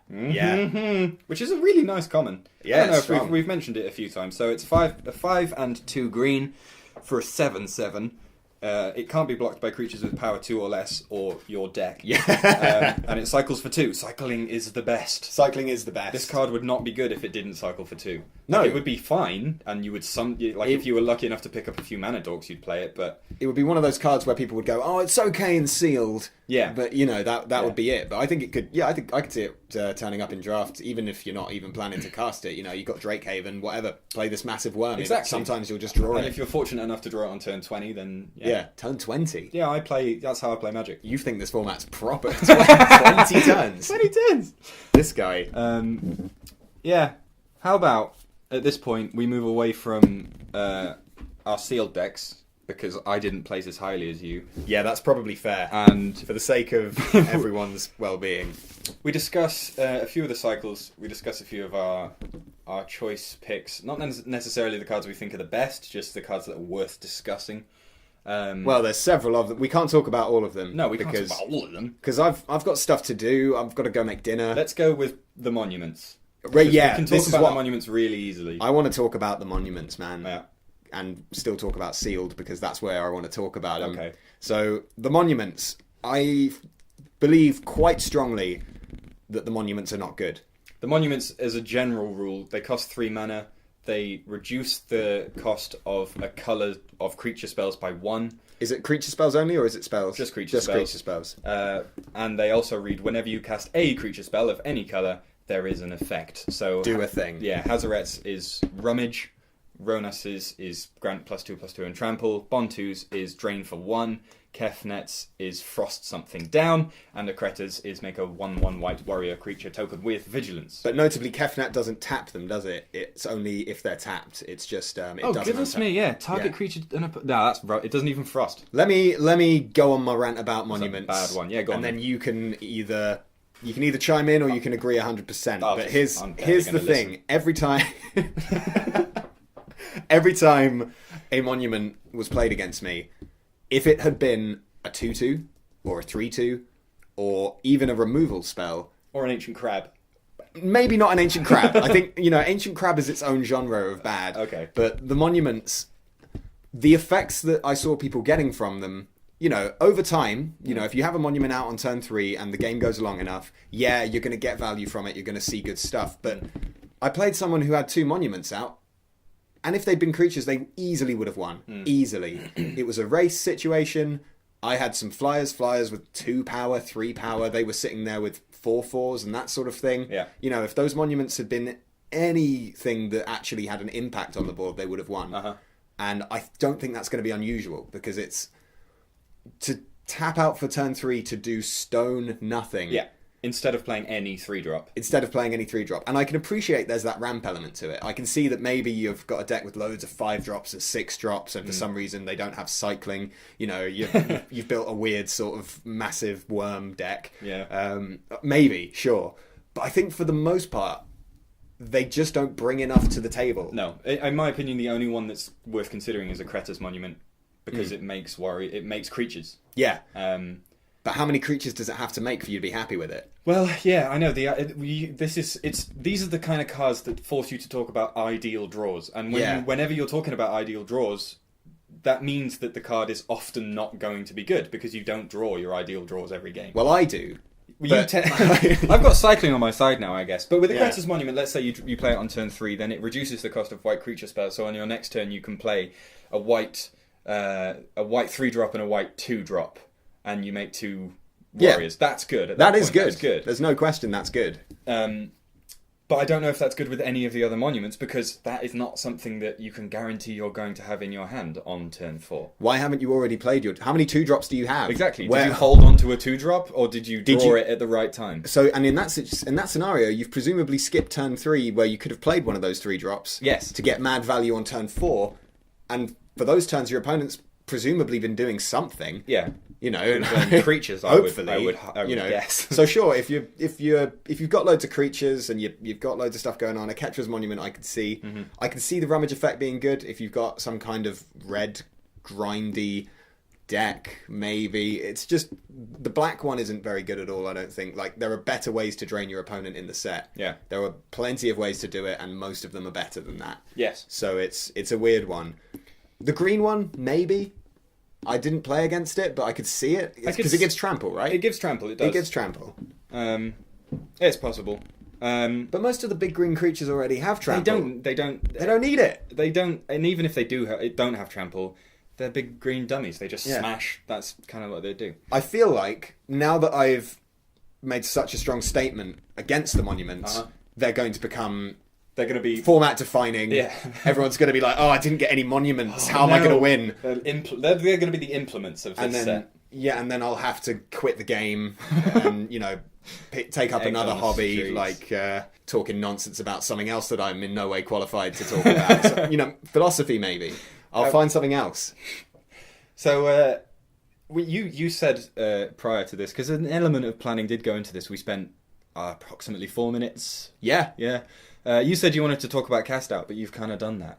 Which is a really nice common. Yeah, I don't know it's if we've mentioned it a few times. So it's 5 and 2 green for a 7/7. It can't be blocked by creatures with power 2 or less, or your deck. Yeah. And it cycles for 2. Cycling is the best. Cycling is the best. This card would not be good if it didn't cycle for 2. No. Like, it would be fine, and you would if you were lucky enough to pick up a few mana dorks, you'd play it. But it would be one of those cards where people would go, "Oh, it's okay in sealed." Yeah. But that would be it. But I think it could. Yeah, I think I could see it turning up in drafts, even if you're not even planning to cast it. You've got Drakehaven, whatever. Play this massive worm. Exactly. Sometimes you'll just draw it. And if you're fortunate enough to draw it on turn 20, then turn 20. Yeah, that's how I play Magic. You think this format's proper? 20 turns. 20 turns. This guy. Yeah. How about at this point we move away from our sealed decks, because I didn't place as highly as you. Yeah, that's probably fair. And for the sake of everyone's well-being, we discuss a few of the cycles. We discuss a few of our choice picks. Not necessarily the cards we think are the best, just the cards that are worth discussing. Well, there's several of them. We can't talk about all of them. No, we can't talk about all of them. Because I've got stuff to do. I've got to go make dinner. Let's go with the monuments. Yeah, we can talk about the monuments really easily. I want to talk about the monuments, man. Yeah. And still talk about sealed, because that's where I want to talk about them. Okay. So the monuments, I believe quite strongly that the monuments are not good. The monuments, as a general rule, they cost 3 mana. They reduce the cost of a colour of creature spells by 1. Is it creature spells only, or is it spells? Just creature spells. And they also read, whenever you cast a creature spell of any colour, there is an effect. So do a thing. Yeah, Hazoret's is Rummage. Ronas's is grant +2/+2 and trample. Bontu's is drain for 1. Kefnet's is frost something down. And Akreta's is make a 1/1 white warrior creature token with vigilance. But notably, Kefnet doesn't tap them, does it? It's only if they're tapped. It's just it doesn't. Goodness me! Yeah, target creature. No, that's right. It doesn't even frost. Let me go on my rant about monuments. That's a bad one. Yeah, go on. And then you can either chime in or you can agree 100%. But here's the thing: every time a monument was played against me, if it had been a 2/2 or a 3/2 or even a removal spell, or an ancient crab. Maybe not an ancient crab. I think, ancient crab is its own genre of bad. Okay. But the monuments, the effects that I saw people getting from them, over time, if you have a monument out on turn 3 and the game goes long enough, yeah, you're going to get value from it. You're going to see good stuff. But I played someone who had 2 monuments out, and if they'd been creatures, they easily would have won. Easily. It was a race situation. I had some flyers with 2 power, 3 power. They were sitting there with 4/4s and that sort of thing. Yeah. If those monuments had been anything that actually had an impact on the board, they would have won. Uh-huh. And I don't think that's going to be unusual, because it's to tap out for turn 3 to do stone nothing. Yeah. Instead of playing any 3-drop. And I can appreciate there's that ramp element to it. I can see that maybe you've got a deck with loads of 5-drops and 6-drops, and for some reason they don't have cycling. You've built a weird sort of massive worm deck. Yeah. Maybe, sure. But I think for the most part, they just don't bring enough to the table. No. In my opinion, the only one that's worth considering is Akreta's Monument, because it makes creatures. Yeah. But how many creatures does it have to make for you to be happy with it? Well, yeah, I know. These are the kind of cards that force you to talk about ideal draws, and whenever you're talking about ideal draws, that means that the card is often not going to be good, because you don't draw your ideal draws every game. Well, I do. I've got cycling on my side now, I guess. But with the Akreta's Monument, let's say you play it on turn 3, then it reduces the cost of white creature spells. So on your next turn, you can play a white 3-drop and a white 2-drop. And you make 2 warriors. Yeah. That's good. That is good. That's good. There's no question that's good. But I don't know if that's good with any of the other monuments, because that is not something that you can guarantee you're going to have in your hand on turn 4. Why haven't you already played how many 2-drops do you have? Exactly. Did you hold on to a 2-drop, or did you draw it at the right time? So, and in that scenario, you've presumably skipped turn 3, where you could have played one of those 3-drops. Yes. To get mad value on turn 4, and for those turns, your opponent's presumably been doing something. Yeah. Creatures. Hopefully, I would guess. So sure, if you've got loads of creatures and you've got loads of stuff going on, Aketra's Monument, I could see. Mm-hmm. I can see the Rummage effect being good if you've got some kind of red grindy deck. Maybe it's just the black one isn't very good at all. I don't think. Like, there are better ways to drain your opponent in the set. Yeah, there are plenty of ways to do it, and most of them are better than that. Yes. So it's a weird one. The green one, maybe. I didn't play against it, but I could see it. Because it gives trample, right? It gives trample, it does. It gives trample. It's possible. But most of the big green creatures already have trample. They don't need it. They don't, and even if they don't have trample, they're big green dummies. They just smash. That's kind of what they do. I feel like now that I've made such a strong statement against the monuments, they're going to become. They're going to be format defining. Yeah. Everyone's going to be like, "Oh, I didn't get any monuments. How am I going to win?" They're going to be the implements of this set. Yeah, and then I'll have to quit the game and take up another hobby, like talking nonsense about something else that I'm in no way qualified to talk about. So, philosophy maybe. I'll find something else. So you said prior to this, because an element of planning did go into this, we spent approximately 4 minutes. Yeah. You said you wanted to talk about cast out, but you've kind of done that.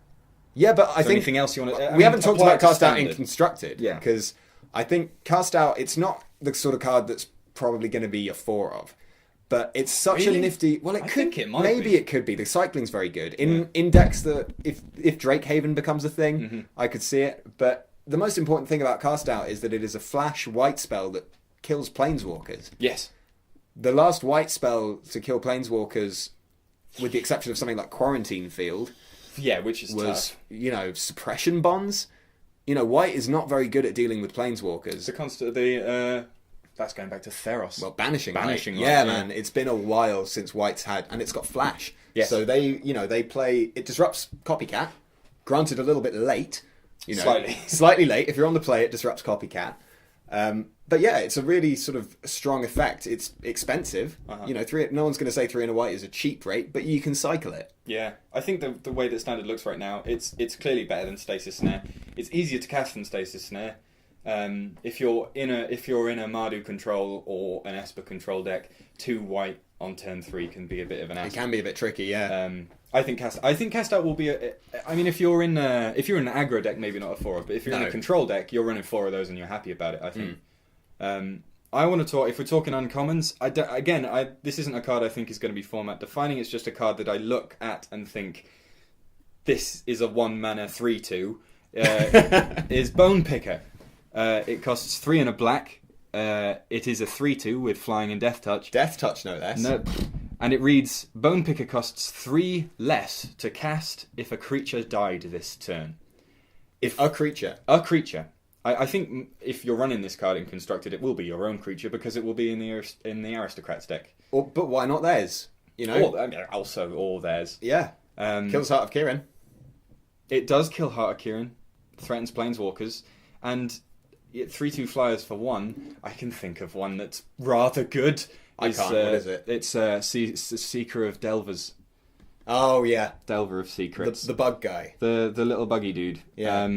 Yeah, but I think anything else you want to? We haven't talked about cast out in constructed. Yeah, because I think cast out, it's not the sort of card that's probably going to be a 4 of, but it's such a nifty. Well, it could be. The cycling's very good in decks that if Drake Haven becomes a thing, I could see it. But the most important thing about cast out is that it is a flash white spell that kills planeswalkers. Yes, the last white spell to kill planeswalkers, with the exception of something like Quarantine Field, which was tough. Suppression bonds. White is not very good at dealing with planeswalkers. That's going back to Theros. Well, banishing. Yeah, man. It's been a while since White's had, and it's got flash. Yes. So they play. It disrupts Copycat. Granted, a little bit late. Slightly late. If you're on the play, it disrupts Copycat. But yeah, it's a really sort of strong effect. It's expensive. No one's going to say 3 and a white is a cheap rate, but you can cycle it. Yeah, I think the way that Standard looks right now, it's clearly better than Stasis Snare. It's easier to cast than Stasis Snare. If you're in a Mardu control or an Esper control deck, 2 white on turn 3 can be a bit of an ass. It can be a bit tricky, yeah. I think cast out will be if you're in an aggro deck, maybe not a 4 of, but if you're in a control deck, you're running 4 of those and you're happy about it. I think. I want to talk, if we're talking uncommons, this isn't a card I think is going to be format defining. It's just a card that I look at and think, this is a 1 mana 3/2. Is Bone Picker. It costs 3 and a black. It is a 3/2 with flying and death touch. Death touch, no less. No, and it reads, Bone Picker costs 3 less to cast if a creature died this turn. If a creature. I think if you're running this card in constructed, it will be your own creature because it will be in the aristocrats deck. But why not theirs? Or theirs. Yeah. Kills Heart of Kiran. It does kill Heart of Kiran, threatens planeswalkers, and 3/2 flyers for 1. I can think of one that's rather good. I can't. What is it? It's Seeker of Delvers. Oh yeah, Delver of Secrets. The bug guy. The little buggy dude. Yeah.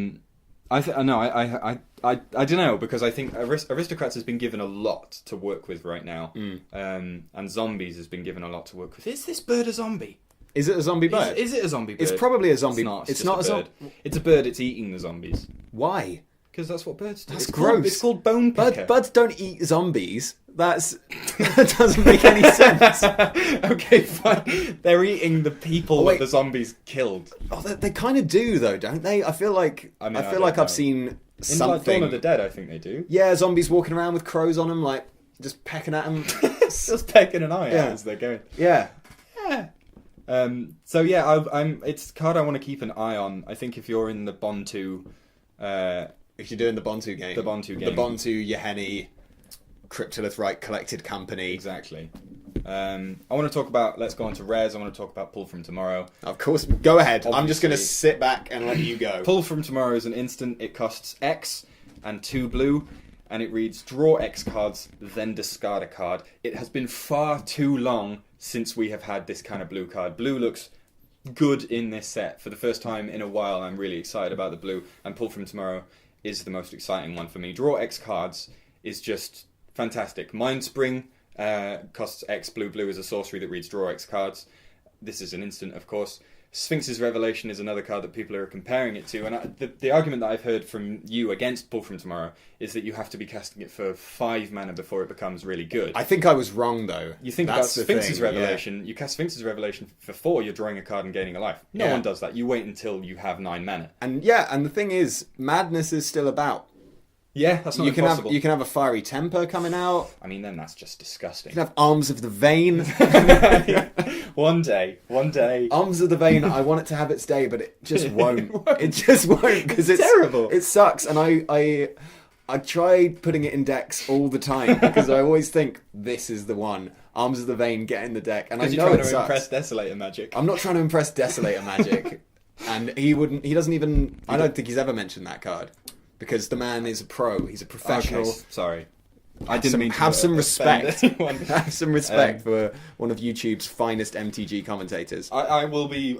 I don't know, because I think Aristocrats has been given a lot to work with right now, and Zombies has been given a lot to work with. Is this bird a zombie? Is it a zombie bird? Is it a zombie bird? It's probably a zombie. It's not a bird. It's a bird. It's eating the zombies. Why? Because that's what birds do. That's gross. It's called Bone Picker. Birds don't eat zombies. That doesn't make any sense. Okay, fine. They're eating the people that the zombies killed. Oh, they kind of do, though, don't they? I feel like I've seen something. In Dawn of the Dead, I think they do. Yeah, zombies walking around with crows on them, like just pecking at them, just pecking an eye out as they're going. Yeah. So yeah, it's a card I want to keep an eye on. I think if you're in the Bontu, if you're doing the Bontu game, the Bontu Yeheni Cryptolith Right Collected Company. Exactly. I want to talk about. Let's go on to rares. I want to talk about Pull from Tomorrow. Of course, go ahead. Obviously. I'm just going to sit back and let you go. Pull from Tomorrow is an instant. It costs X and 2 blue, and it reads: draw X cards, then discard a card. It has been far too long since we have had this kind of blue card. Blue looks good in this set. For the first time in a while, I'm really excited about the blue, and Pull from Tomorrow is the most exciting one for me. Draw X cards is just fantastic. Mindspring costs X, blue is a sorcery that reads draw X cards. This is an instant, of course. Sphinx's Revelation is another card that people are comparing it to, and the argument that I've heard from you against Pull from Tomorrow is that you have to be casting it for 5 mana before it becomes really good. I think I was wrong, though. You think about Sphinx's Revelation, you cast Sphinx's Revelation for 4, you're drawing a card and gaining a life. No one does that. You wait until you have 9 mana. And the thing is, Madness is still about. Yeah, that's not you can impossible. have a fiery temper coming out. I mean, then that's just disgusting. You can have arms of the vein. One day. Arms of the vein. I want it to have its day, but it just won't. It just won't because it's terrible. It sucks, and I try putting it in decks all the time because I always think this is the one. Arms of the vein, get in the deck, and I know you're it trying to sucks. impress Desolator Magic. I'm not trying to impress Desolator Magic, and he doesn't even. I don't think he's ever mentioned that card because the man is a pro. He's a professional. Okay, sorry. I didn't mean to have some offend respect. anyone. Have some respect for one of YouTube's finest MTG commentators. I will be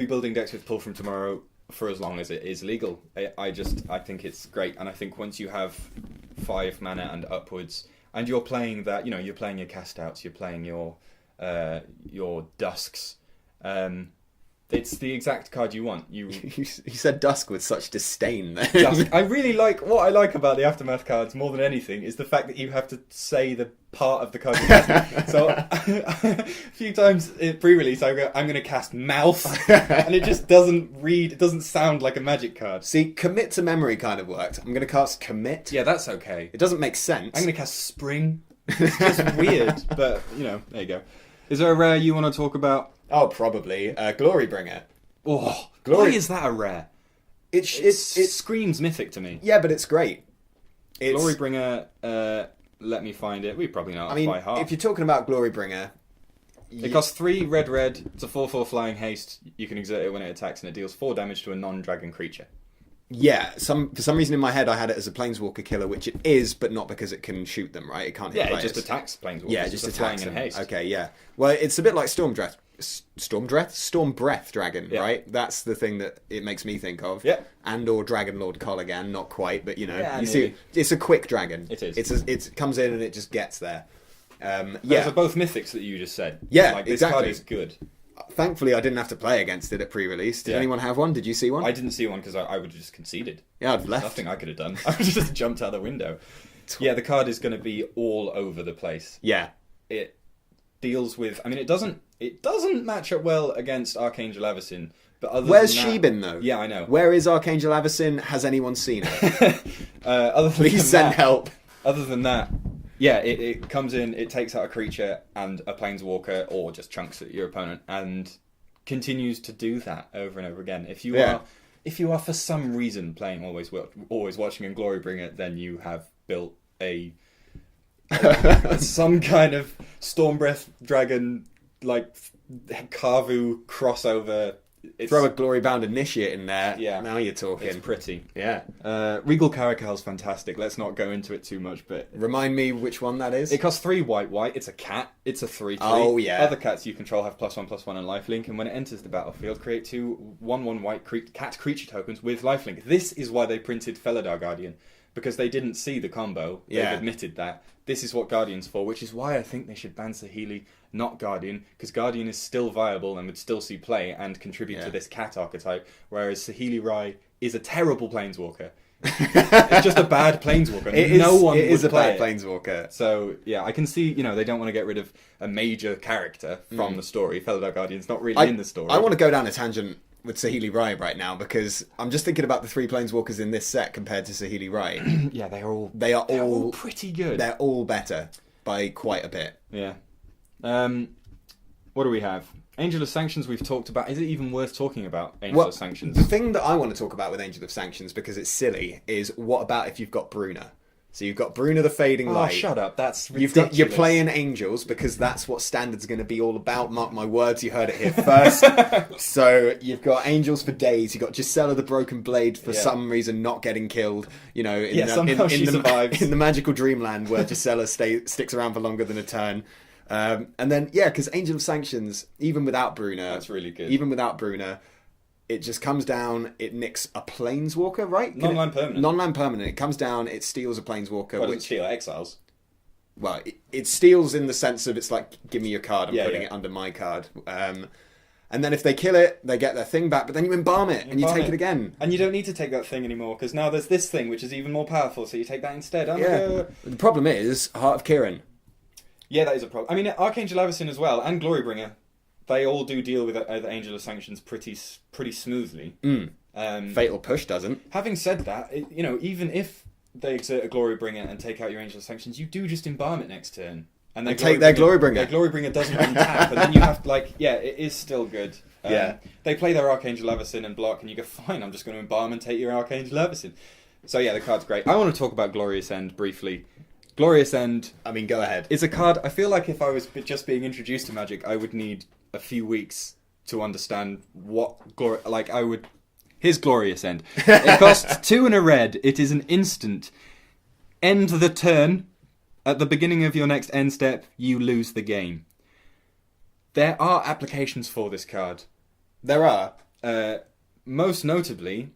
building decks with Pull from Tomorrow for as long as it is legal. I think it's great, and I think once you have 5 mana and upwards, and you're playing that, you're playing your cast outs, you're playing your dusks. It's the exact card you want. You said Dusk with such disdain there. Dusk. I really like what I like about the Aftermath cards more than anything is the fact that you have to say the part of the card you're casting. So a few times in pre-release I go, I'm going to cast Mouth, and it just doesn't read. It doesn't sound like a Magic card. See, Commit to Memory kind of worked. I'm going to cast Commit. Yeah, that's okay. It doesn't make sense. I'm going to cast Spring. It's just weird, but there you go. Is there a rare you want to talk about? Oh, probably. Glorybringer. Oh, why is that a rare? It screams mythic to me. Yeah, but it's great. Glorybringer, let me find it. We probably know it by heart. If you're talking about Glorybringer... It costs 3 red. It's a 4/4 flying haste. You can exert it when it attacks, and it deals 4 damage to a non-dragon creature. Yeah, for some reason in my head I had it as a Planeswalker killer, which it is, but not because it can shoot them, right? It can't hit players. It just attacks Planeswalkers. Yeah, it just attacks flying in haste. Okay, yeah. Well, it's a bit like Stormbreath Dragon, right? That's the thing that it makes me think of. Yeah. And or Dragon Lord Kolaghan, not quite, but Yeah, see, it's a quick dragon. It is. It comes in and it just gets there. Those are both mythics that you just said. Yeah, this exactly. card is good. Thankfully, I didn't have to play against it at pre-release. Did anyone have one? Did you see one? I didn't see one because I would have just conceded. Yeah, I'd have left. Nothing I could have done. I would have just jumped out the window. Yeah, the card is going to be all over the place. Yeah. It deals with... I mean, it doesn't match up well against Archangel Avacyn, but other Where's than that, she been, though? Yeah, I know. Where is Archangel Avacyn? Has anyone seen her? Please send help. Other than that... Yeah, it comes in, it takes out a creature and a Planeswalker, or just chunks at your opponent, and continues to do that over and over again. If you are for some reason playing Always Watching and Glorybringer, then you have built some kind of Stormbreath Dragon, like Carvu crossover. Throw a Glory-bound Initiate in there. Yeah. Now you're talking. It's pretty. Yeah. Regal Caracol's fantastic. Let's not go into it too much, but... Remind me which one that is. It costs 3 white. It's a cat. It's a 3/3. Oh, yeah. Other cats you control have +1/+1 and lifelink, and when it enters the battlefield, create 2 1/1 white cat creature tokens with lifelink. This is why they printed Felidar Guardian, because they didn't see the combo. They've admitted that. This is what Guardian's for, which is why I think they should ban Saheeli, not Guardian, because Guardian is still viable and would still see play and contribute to this cat archetype, whereas Saheeli Rai is a terrible Planeswalker. It's just a bad Planeswalker. It is a bad Planeswalker. So, yeah, I can see, they don't want to get rid of a major character from the story. Felidar Guardian's not really in the story. I want to go down a tangent with Saheeli Rai right now, because I'm just thinking about the 3 Planeswalkers in this set compared to Saheeli Rai. Yeah, they're all pretty good. They're all better by quite a bit. Yeah. What do we have? Angel of Sanctions we've talked about. Is it even worth talking about Angel of Sanctions? The thing that I want to talk about with Angel of Sanctions, because it's silly, is what about if you've got Bruna? So you've got Bruna the Fading Light. Oh, shut up. That's ridiculous. You're playing Angels, because that's what Standard's going to be all about. Mark my words, you heard it here first. So you've got Angels for days. You've got Gisela the Broken Blade for some reason not getting killed. Somehow she survives. In the magical dreamland where Gisela sticks around for longer than a turn. And then, because Angel of Sanctions, even without Bruna... That's really good. Even without Bruna... It just comes down, it nicks a Planeswalker, right? Non-land permanent. Non-land permanent. It comes down, it steals a Planeswalker. Well, it doesn't steal, it exiles. Well, it steals in the sense of it's like, give me your card, I'm putting it under my card. And then if they kill it, they get their thing back, but then you embalm it, and you take it again. And you don't need to take that thing anymore, because now there's this thing, which is even more powerful, so you take that instead. The problem is, Heart of Kiran. Yeah, that is a problem. I mean, Archangel Avacyn as well, and Glorybringer. They all do deal with the Angel of Sanctions pretty smoothly. Fatal Push doesn't. Having said that, even if they exert a Glory Bringer and take out your Angel of Sanctions, you do just embalm it next turn. And take their Glory Bringer. Their Glory Bringer doesn't untap, and then you have to, it is still good. They play their Archangel Everson and block, and you go, fine, I'm just going to embalm and take your Archangel Everson. So yeah, the card's great. I want to talk about Glorious End briefly. Glorious End... I mean, go ahead. It's a card, I feel like if I was just being introduced to Magic, I would need a few weeks to understand what... Here's Glorious End. It costs 2 and a red. It is an instant. End the turn. At the beginning of your next end step, you lose the game. There are applications for this card. There are. Most notably,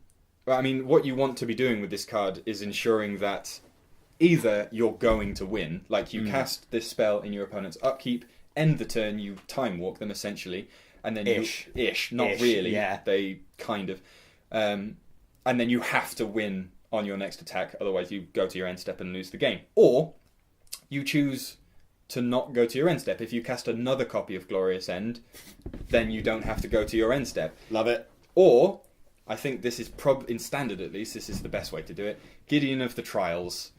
what you want to be doing with this card is ensuring that either you're going to win, like you cast this spell in your opponent's upkeep, end the turn, you time walk them essentially, and then not really, yeah. They kind of, and then you have to win on your next attack, otherwise you go to your end step and lose the game. Or you choose to not go to your end step. If you cast another copy of Glorious End, then you don't have to go to your end step. Love it. Or, I think this is in standard at least, this is the best way to do it. Gideon of the Trials.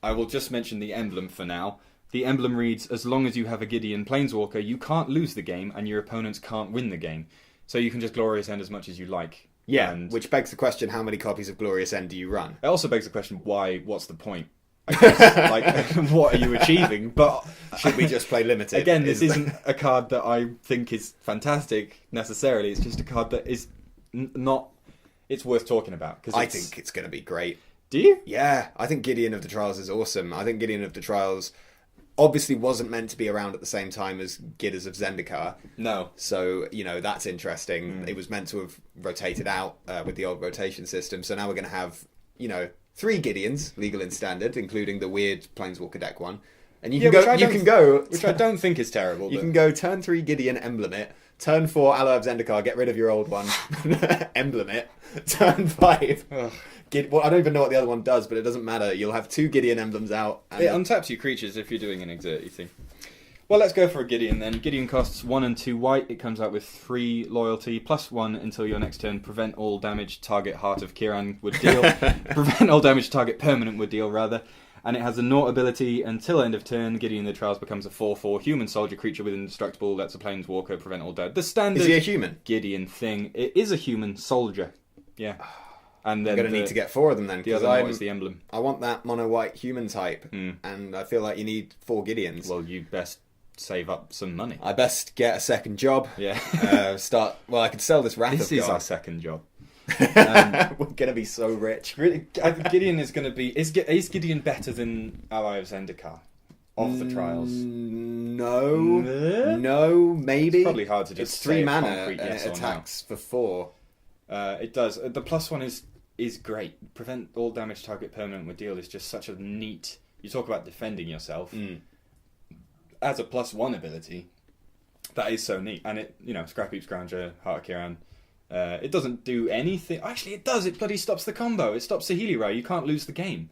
I will just mention the emblem for now. The emblem reads, as long as you have a Gideon Planeswalker, you can't lose the game and your opponents can't win the game. So you can just Glorious End as much as you like. Yeah, and which begs the question, how many copies of Glorious End do you run? It also begs the question, what's the point? I guess, what are you achieving? But should we just play limited? Again, this isn't a card that I think is fantastic necessarily. It's just a card that is not. It's worth talking about because I think it's going to be great. Do you? Yeah, I think Gideon of the Trials is awesome. I think Gideon of the Trials obviously wasn't meant to be around at the same time as Gidders of Zendikar. No. So, that's interesting. It was meant to have rotated out with the old rotation system. So now we're going to have, 3 Gideons, legal and standard, including the weird Planeswalker deck one. And you can go... Which I don't think is terrible. You can go turn 3 Gideon, emblem it. Turn 4 Aloe of Zendikar, get rid of your old one. Emblem it. Turn 5... Well, I don't even know what the other one does, but it doesn't matter. You'll have 2 Gideon emblems out. And it untaps your creatures if you're doing an exert, thing. Well, let's go for a Gideon then. Gideon costs 1 and 2 white. It comes out with 3 loyalty, +1 until your next turn. Prevent all damage target Heart of Kiran would deal. Prevent all damage target permanent would deal, rather. And it has a Naught ability until end of turn. Gideon the Trials becomes a 4/4 human soldier creature with indestructible. That's a planeswalker. Prevent all dead. The standard. Is he a human? Gideon thing. It is a human soldier. Yeah. And then I'm going to need to get 4 of them then. The other one is the emblem. I want that mono-white human type. And I feel like you need 4 Gideons. Well, you best save up some money. I best get a second job. Yeah. I could sell this Wrath of God. This is our second job. We're going to be so rich. Really, I think Gideon is going to be... Is Gideon better than Ally of Zendikar? Of the Trials? No. No, maybe. It's probably hard to just It's 3 mana and it attacks for 4. It does. The +1 is great. Prevent all damage target permanent with deal is just such a neat... You talk about defending yourself. As a +1 ability, that is so neat. And it, Scrap Heap Scrounger, Heart of Kiran, it doesn't do anything. Actually, it does. It bloody stops the combo. It stops Sahili Rai. You can't lose the game.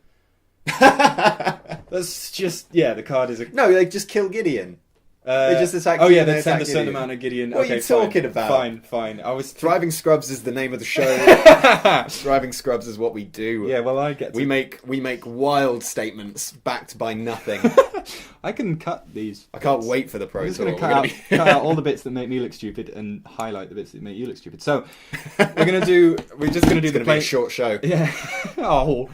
That's just... Yeah, the card is... No, they just kill Gideon. They just attack Gideon. Oh, yeah, they send a certain amount of Gideon. What are you talking about? Fine. I was... Thriving Scrubs is the name of the show. Thriving Scrubs is what we do. Yeah, well, I get to... We make wild statements backed by nothing. I can cut these. I can't wait for the Pro Tour. I'm just going to cut out all the bits that make me look stupid and highlight the bits that make you look stupid. So, we're just going to do the a short show. Yeah. Oh,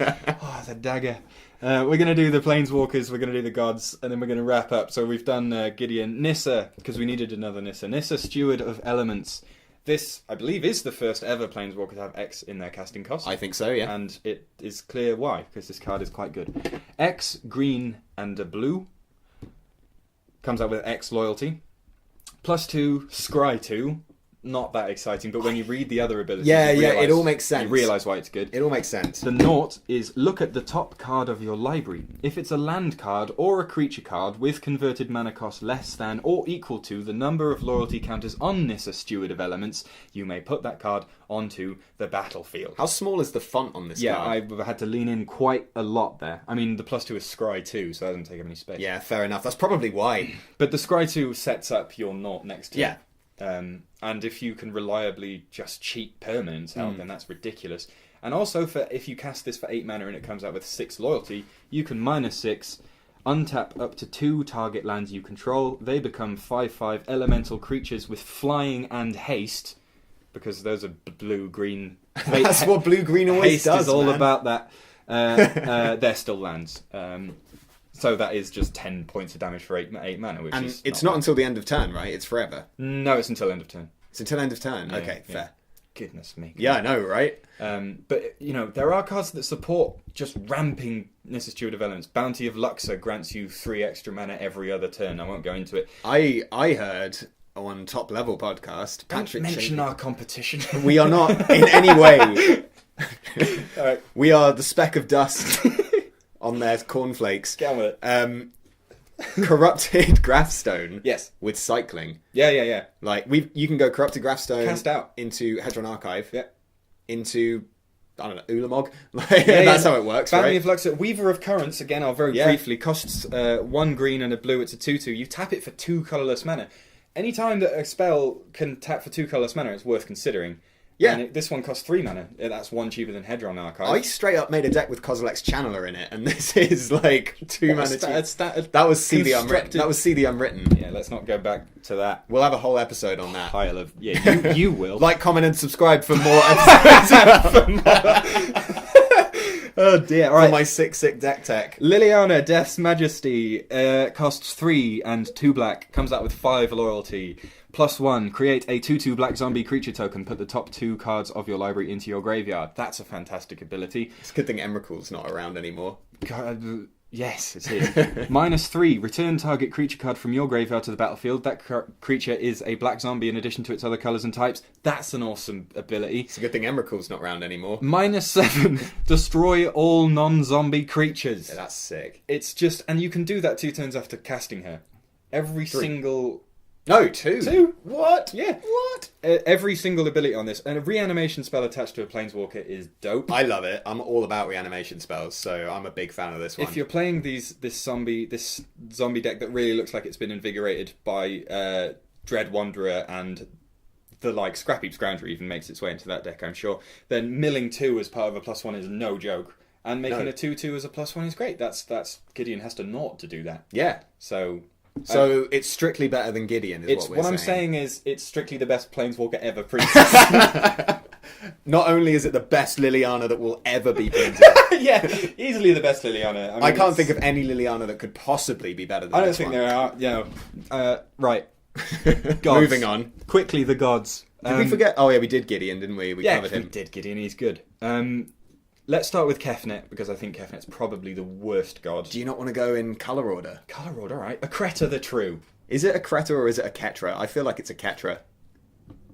the dagger. We're going to do the Planeswalkers, we're going to do the Gods, and then we're going to wrap up. So we've done Gideon. Nissa, because we needed another Nissa. Nissa, Steward of Elements. This, I believe, is the first ever Planeswalker to have X in their casting cost. I think so, yeah. And it is clear why, because this card is quite good. X, green, and a blue. Comes out with X loyalty. +2, Scry 2. Not that exciting, but when you read the other abilities, it all makes sense. You realise why it's good. It all makes sense. The Naught is look at the top card of your library. If it's a land card or a creature card with converted mana cost less than or equal to the number of loyalty counters on Nissa Steward of Elements, you may put that card onto the battlefield. How small is the font on this card? Yeah, I had to lean in quite a lot there. I mean, the +2 is Scry 2, so that doesn't take up any space. Yeah, fair enough. That's probably why. But the Scry 2 sets up your Naught next to it. Yeah. And if you can reliably just cheat permanents out, then that's ridiculous. And also, for if you cast this for 8 mana and it comes out with 6 loyalty, you can -6, untap up to 2 target lands you control. They become 5/5 elemental creatures with flying and haste, because those are blue-green. That's what blue-green always haste does, is all man. about that. They're still lands. So that is just 10 points of damage for 8 mana, which And is it's not until the end of turn, right? It's forever. No, it's until end of turn. It's until end of turn. Yeah, Okay, yeah. fair. Goodness me. Yeah, I know, right? But, there are cards that support just ramping Steward of Elements. Bounty of Luxor grants you 3 extra mana every other turn. I won't go into it. I heard on Top Level podcast, Patrick Don't mention Schaefer- our competition. We are not in any way. All right, We are the speck of dust on their cornflakes. get on with it. Corrupted Graphstone. Yes. With cycling. Yeah. Like you can go Corrupted Graphstone Cast out. into Hedron Archive. Yeah. Into Ulamog. That's how it works, Bounty right? of Luxor, Weaver of Currents, again, I'll very briefly, costs 1 green and a blue, it's a 2/2. You tap it for 2 colourless mana. Anytime that a spell can tap for 2 colourless mana, it's worth considering. Yeah. And this one costs 3 mana. That's 1 cheaper than Hedron Archive. I straight up made a deck with Kozilek's Channeler in it, and this is like 2 mana. That was See the Unwritten. That was See the Unwritten. Yeah, let's not go back to that We'll have a whole episode on that. pile of... Yeah, you will. Like, comment, and subscribe for more episodes. Oh dear, For alright. my sick deck tech. Liliana, Death's Majesty, costs 3 and 2 black, comes out with 5 loyalty. +1, create a 2/2 black zombie creature token, put the top 2 cards of your library into your graveyard. That's a fantastic ability. It's a good thing Emrakul's not around anymore. God, yes, it is. -3, return target creature card from your graveyard to the battlefield. That creature is a black zombie in addition to its other colours and types. That's an awesome ability. It's a good thing Emrakul's not around anymore. -7, destroy all non-zombie creatures. Yeah, that's sick. It's just, and you can do that 2 turns after casting her. Every 3. single... No, 2. 2? What? Yeah. What? Every single ability on this, and a reanimation spell attached to a Planeswalker is dope. I love it. I'm all about reanimation spells, so I'm a big fan of this one. If you're playing this zombie deck that really looks like it's been invigorated by Dread Wanderer and the Scrap Heap Scrounger even makes its way into that deck, I'm sure, then milling 2 as part of a +1 is no joke. And making a 2/2 as a +1 is great. That's Gideon has to naught to do that. Yeah. So It's strictly better than Gideon, is what we're saying. I'm saying is it's strictly the best Planeswalker ever printed. Not only is it the best Liliana that will ever be printed, Yeah, easily the best Liliana. I can't think of any Liliana that could possibly be better than I don't this think one. there are. Right. Gods. Moving on. Quickly, the gods. Did we forget? Oh yeah, we did Gideon, didn't we? We covered him. we did Gideon. He's good. Let's start with Kefnet, because I think Kefnet's probably the worst god. Do you not want to go in colour order? Colour order, all right. Akreta the True. Is it a Kreta or is it a Ketra? I feel like it's a Ketra.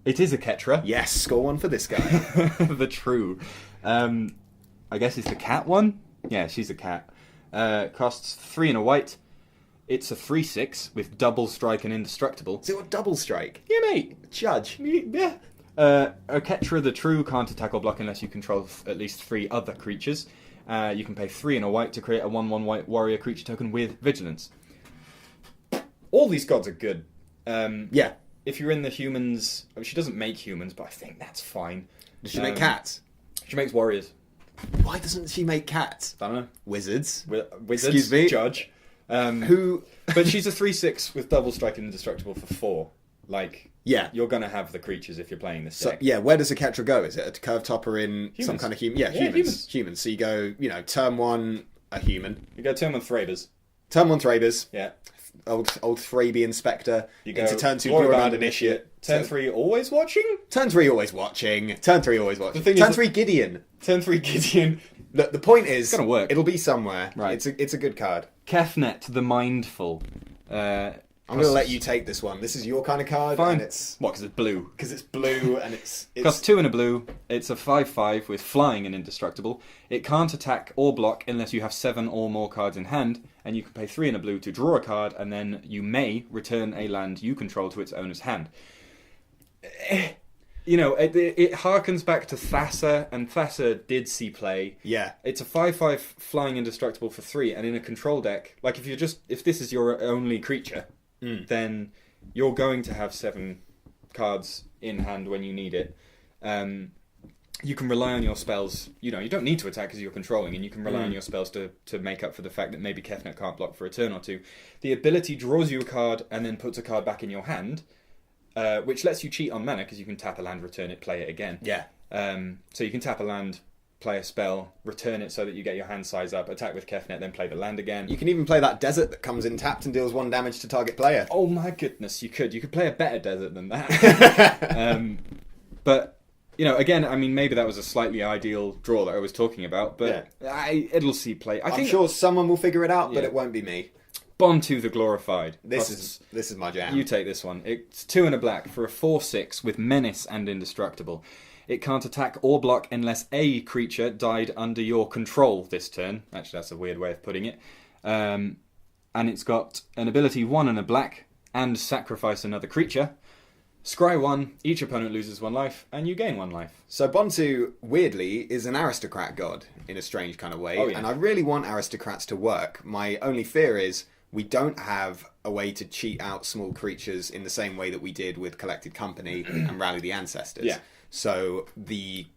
It is a Ketra. Yes, score 1 for this guy. The True. I guess it's the cat one? Yeah, she's a cat. Costs 3 and a white. It's a 3/6 with double strike and indestructible. Is it a double strike? Yeah, mate. Judge. Yeah. Ketra the True can't attack or block unless you control at least 3 other creatures. You can pay 3 and a white to create a 1/1 white warrior creature token with vigilance. All these gods are good. Yeah. If you're in the humans... I mean, she doesn't make humans, but I think that's fine. Does she make cats? She makes warriors. Why doesn't she make cats? I don't know. Wizards. Wizards, Excuse me? Judge. Who? But she's a 3/6 with double strike and indestructible for 4. Yeah. You're going to have the creatures if you're playing this So, deck. yeah, where does a Ketra go? Is it a curved topper in some Humans. kind of human? Yeah, humans. Humans. So you go, turn 1, a human. You go turn 1 Thrabers. Turn 1 Thrabers. Yeah. Old Thraby Inspector. You go into turn 2 Glory Glorybound Bound Initiate. Turn 3 always watching? Turn 3 always watching. Turn 3 always watching. thing Turn is- 3 Gideon. Turn 3 Gideon. Look, the point is, It's gonna work. It'll be somewhere. Right. It's a good card. Kefnet the Mindful. I'm going to let you take this one. This is your kind of card. Fine. And it's What, because it's blue? because it's blue and it's Costs 2 and a blue. It's a 5/5 with flying and indestructible. It can't attack or block unless you have 7 or more cards in hand, and you can pay 3 and a blue to draw a card, and then you may return a land you control to its owner's hand. It harkens back to Thassa, and Thassa did see play. yeah. It's a 5/5 flying indestructible for 3, and in a control deck, like if this is your only creature, then you're going to have 7 cards in hand when you need it. you can rely on your spells. You don't need to attack because you're controlling, and you can rely on your spells to make up for the fact that maybe Kefnet can't block for a turn or two. The ability draws you a card and then puts a card back in your hand, which lets you cheat on mana because you can tap a land, return it, play it again. Yeah. So you can tap a land, play a spell, return it so that you get your hand size up, attack with Kefnet, then play the land again. You can even play that desert that comes in tapped and deals 1 damage to target player. Oh my goodness, you could. You could play a better desert than that. But... again, I mean, maybe that was a slightly ideal draw that I was talking about, but it'll see play. I'm sure someone will figure it out, but it won't be me. Bontu the Glorified. This is my jam. You take this one. It's 2 and a black for a 4/6 with Menace and Indestructible. It can't attack or block unless a creature died under your control this turn. Actually, that's a weird way of putting it. And it's got an ability 1 and a black and sacrifice another creature. Scry 1, each opponent loses 1 life, and you gain 1 life. So Bontu, weirdly, is an aristocrat god in a strange kind of way, and I really want aristocrats to work. My only fear is we don't have a way to cheat out small creatures in the same way that we did with Collected Company and Rally the Ancestors. Yeah. So the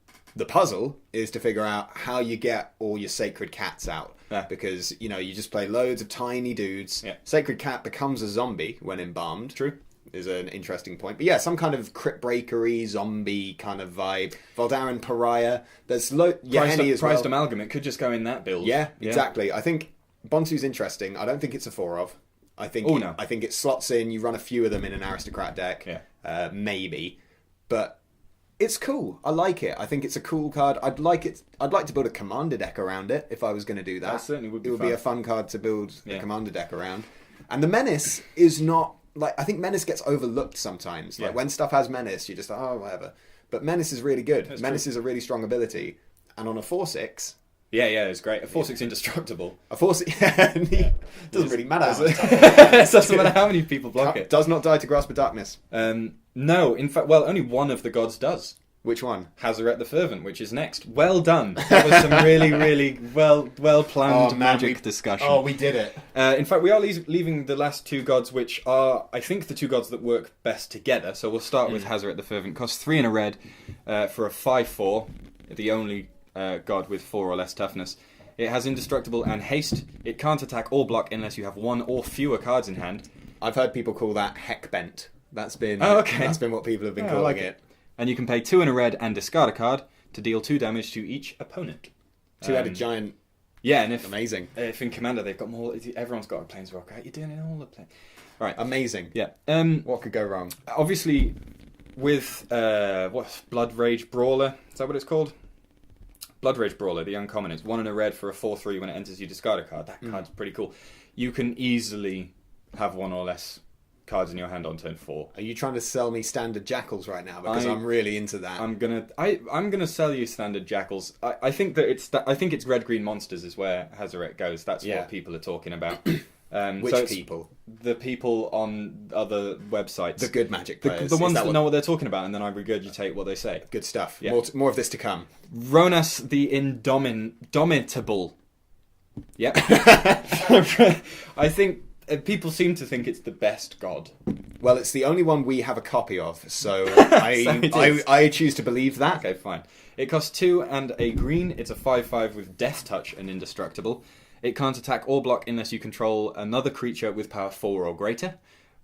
puzzle is to figure out how you get all your sacred cats out. Yeah. Because, you just play loads of tiny dudes. Yeah. Sacred cat becomes a zombie when embalmed. True. Is an interesting point. But yeah, some kind of crypt breakery, zombie kind of vibe. Voldaren Pariah. There's Priced Amalgam could just go in that build. Yeah, exactly. I think Bontu's interesting. I don't think it's a 4 of. I think I think it slots in. You run a few of them in an aristocrat deck. Yeah. Maybe. But it's cool. I like it. I think it's a cool card. I'd like to build a commander deck around it if I was going to do that. That certainly would be It would fun. be a fun card to build a commander deck around. And the Menace is not... I think Menace gets overlooked sometimes. When stuff has Menace, you're just like, oh, whatever. But Menace is really good. That's Menace true. is a really strong ability. And on a 4/6... Yeah, it's great. A 4/6 Indestructible. A 4/6... doesn't really matter. It doesn't matter how many people block it. Does not die to Grasp of Darkness. No, in fact, only one of the gods does. Which one? Hazaret the Fervent, which is next. Well done. That was some really, really well-planned magic discussion. Oh, we did it. In fact, we are leaving the last 2 gods, which are, I think, the 2 gods that work best together. So we'll start with Hazaret the Fervent. Costs 3 and a red for a 5/4. The only god with 4 or less toughness. It has Indestructible and Haste. It can't attack or block unless you have 1 or fewer cards in hand. I've heard people call that Heck Bent. That's been what people have been calling it. And you can pay 2 and a red and discard a card to deal 2 damage to each opponent. 2-headed giant. Yeah, and amazing. If in Commander they've got more, everyone's got a Planeswalker. You're doing it in all the planes. Right, amazing. Yeah. What could go wrong? Obviously, with Blood Rage Brawler. Is that what it's called? Blood Rage Brawler, the uncommon. It's 1 and a red for a 4/3 when it enters you discard a card. That card's pretty cool. You can easily have 1 or less cards in your hand on turn 4. Are you trying to sell me standard Jackals right now? Because I'm really into that. I'm gonna sell you standard Jackals. I think it's red green monsters is where Hazaret goes. That's what people are talking about. Which people? The people on other websites. The good Magic players. The ones that know what they're talking about, and then I regurgitate what they say. Good stuff. Yeah. More of this to come. Ronas the Indomitable. Yep. I think people seem to think it's the best god. Well, it's the only one we have a copy of, so I choose to believe that. Okay, fine. It costs 2 and a green. It's a 5/5 with Death Touch and Indestructible. It can't attack or block unless you control another creature with power 4 or greater,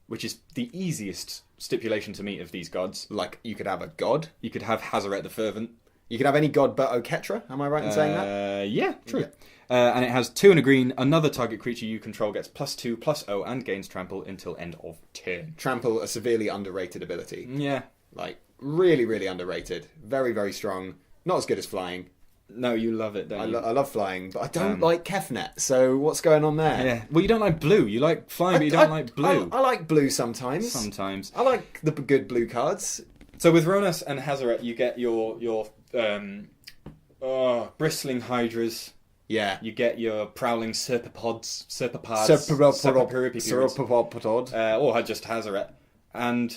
which is the easiest stipulation to meet of these gods. Like, you could have a god. You could have Hazaret the Fervent. You could have any god but Oketra. Am I right in saying that? Yeah, true. Yeah. And it has 2 and a green. Another target creature you control gets +2/+0 and gains trample until end of turn. Trample, a severely underrated ability. Yeah. Like, really, really underrated. Very, very strong. Not as good as flying. No, you love it, don't you? I love flying, but I don't like Kefnet, so what's going on there? Yeah. Well, you don't like blue. You like flying, but you don't like blue. I like blue sometimes. Sometimes. I like the good blue cards. So with Ronas and Hazaret, you get your bristling hydras. Yeah. You get your prowling serpopods, or just Hazaret. And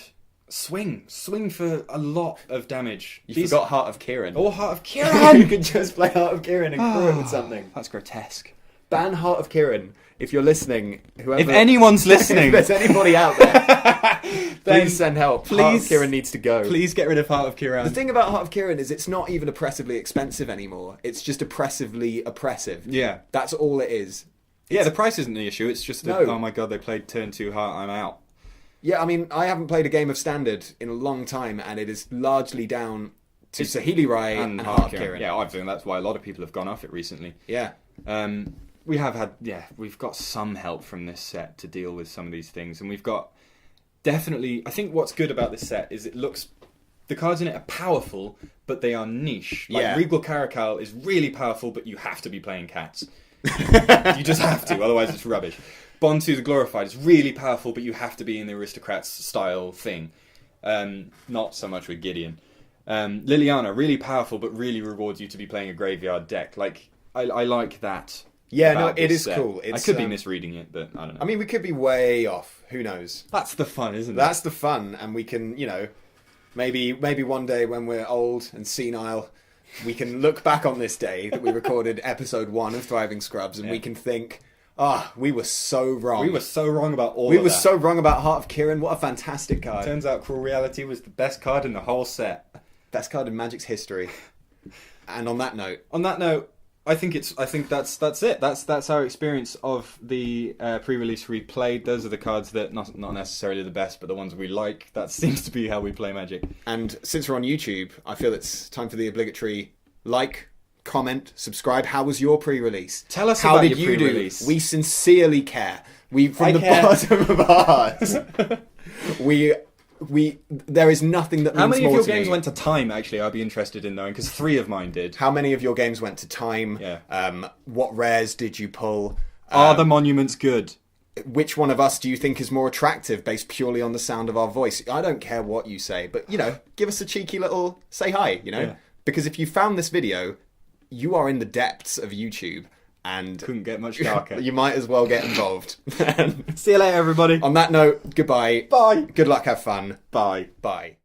swing for a lot of damage. You forgot Heart of Kieran. Oh, Heart of Kieran! You could just play Heart of Kieran and crew it with something. That's grotesque. Ban Heart of Kieran. If you're listening, whoever... If anyone's listening... if there's anybody out there Please send help. Heart of Kiran needs to go. Please get rid of Heart of Kiran. The thing about Heart of Kiran is it's not even oppressively expensive anymore. It's just oppressively oppressive. Yeah. That's all it is. Yeah, the price isn't the issue. It's just that, No. oh my god, they played turn 2 Heart, I'm out. Yeah, I mean, I haven't played a game of Standard in a long time, and it is largely down to Sahili Rai and Heart of Kiran. Yeah, I think that's why a lot of people have gone off it recently. Yeah. We've got some help from this set to deal with some of these things, and we've got definitely. I think what's good about this set is the cards in it are powerful, but they are niche. Like Yeah. Regal Caracal is really powerful, but you have to be playing cats. You just have to, otherwise it's rubbish. Bontu the Glorified is really powerful, but you have to be in the Aristocrats style thing. Not so much with Gideon. Liliana, really powerful, but really rewards you to be playing a graveyard deck. Like, I like that. Yeah, no, about it this is set. cool. I could be misreading it, but I don't know. I mean, we could be way off. Who knows? That's the fun, isn't it? That's the fun, and we can, maybe one day when we're old and senile, we can look back on this day that we recorded episode 1 of Thriving Scrubs, and we can think, we were so wrong. We were so wrong about all We of were that. so wrong about Heart of Kiran. What a fantastic card. Turns out Cruel Reality was the best card in the whole set. Best card in Magic's history. And on that note, I think that's it. That's our experience of the pre-release we played. Those are the cards that not necessarily the best, but the ones we like. That seems to be how we play Magic. and since we're on YouTube, I feel it's time for the obligatory like, comment, subscribe. How was your pre-release? Tell us how about did your you pre-release. do? We sincerely care. I care. Bottom of our hearts. There is nothing that means How many of more your to games me. went to time? Actually, I'd be interested in knowing because 3 of mine did. How many of your games went to time? Yeah. What rares did you pull? Are the monuments good? Which one of us do you think is more attractive based purely on the sound of our voice? I don't care what you say, but, give us a cheeky little say hi, Yeah. Because if you found this video, you are in the depths of YouTube and Couldn't get much darker. you might as well get involved. See you later, everybody. On that note, goodbye. Bye. Good luck, have fun. Bye. Bye.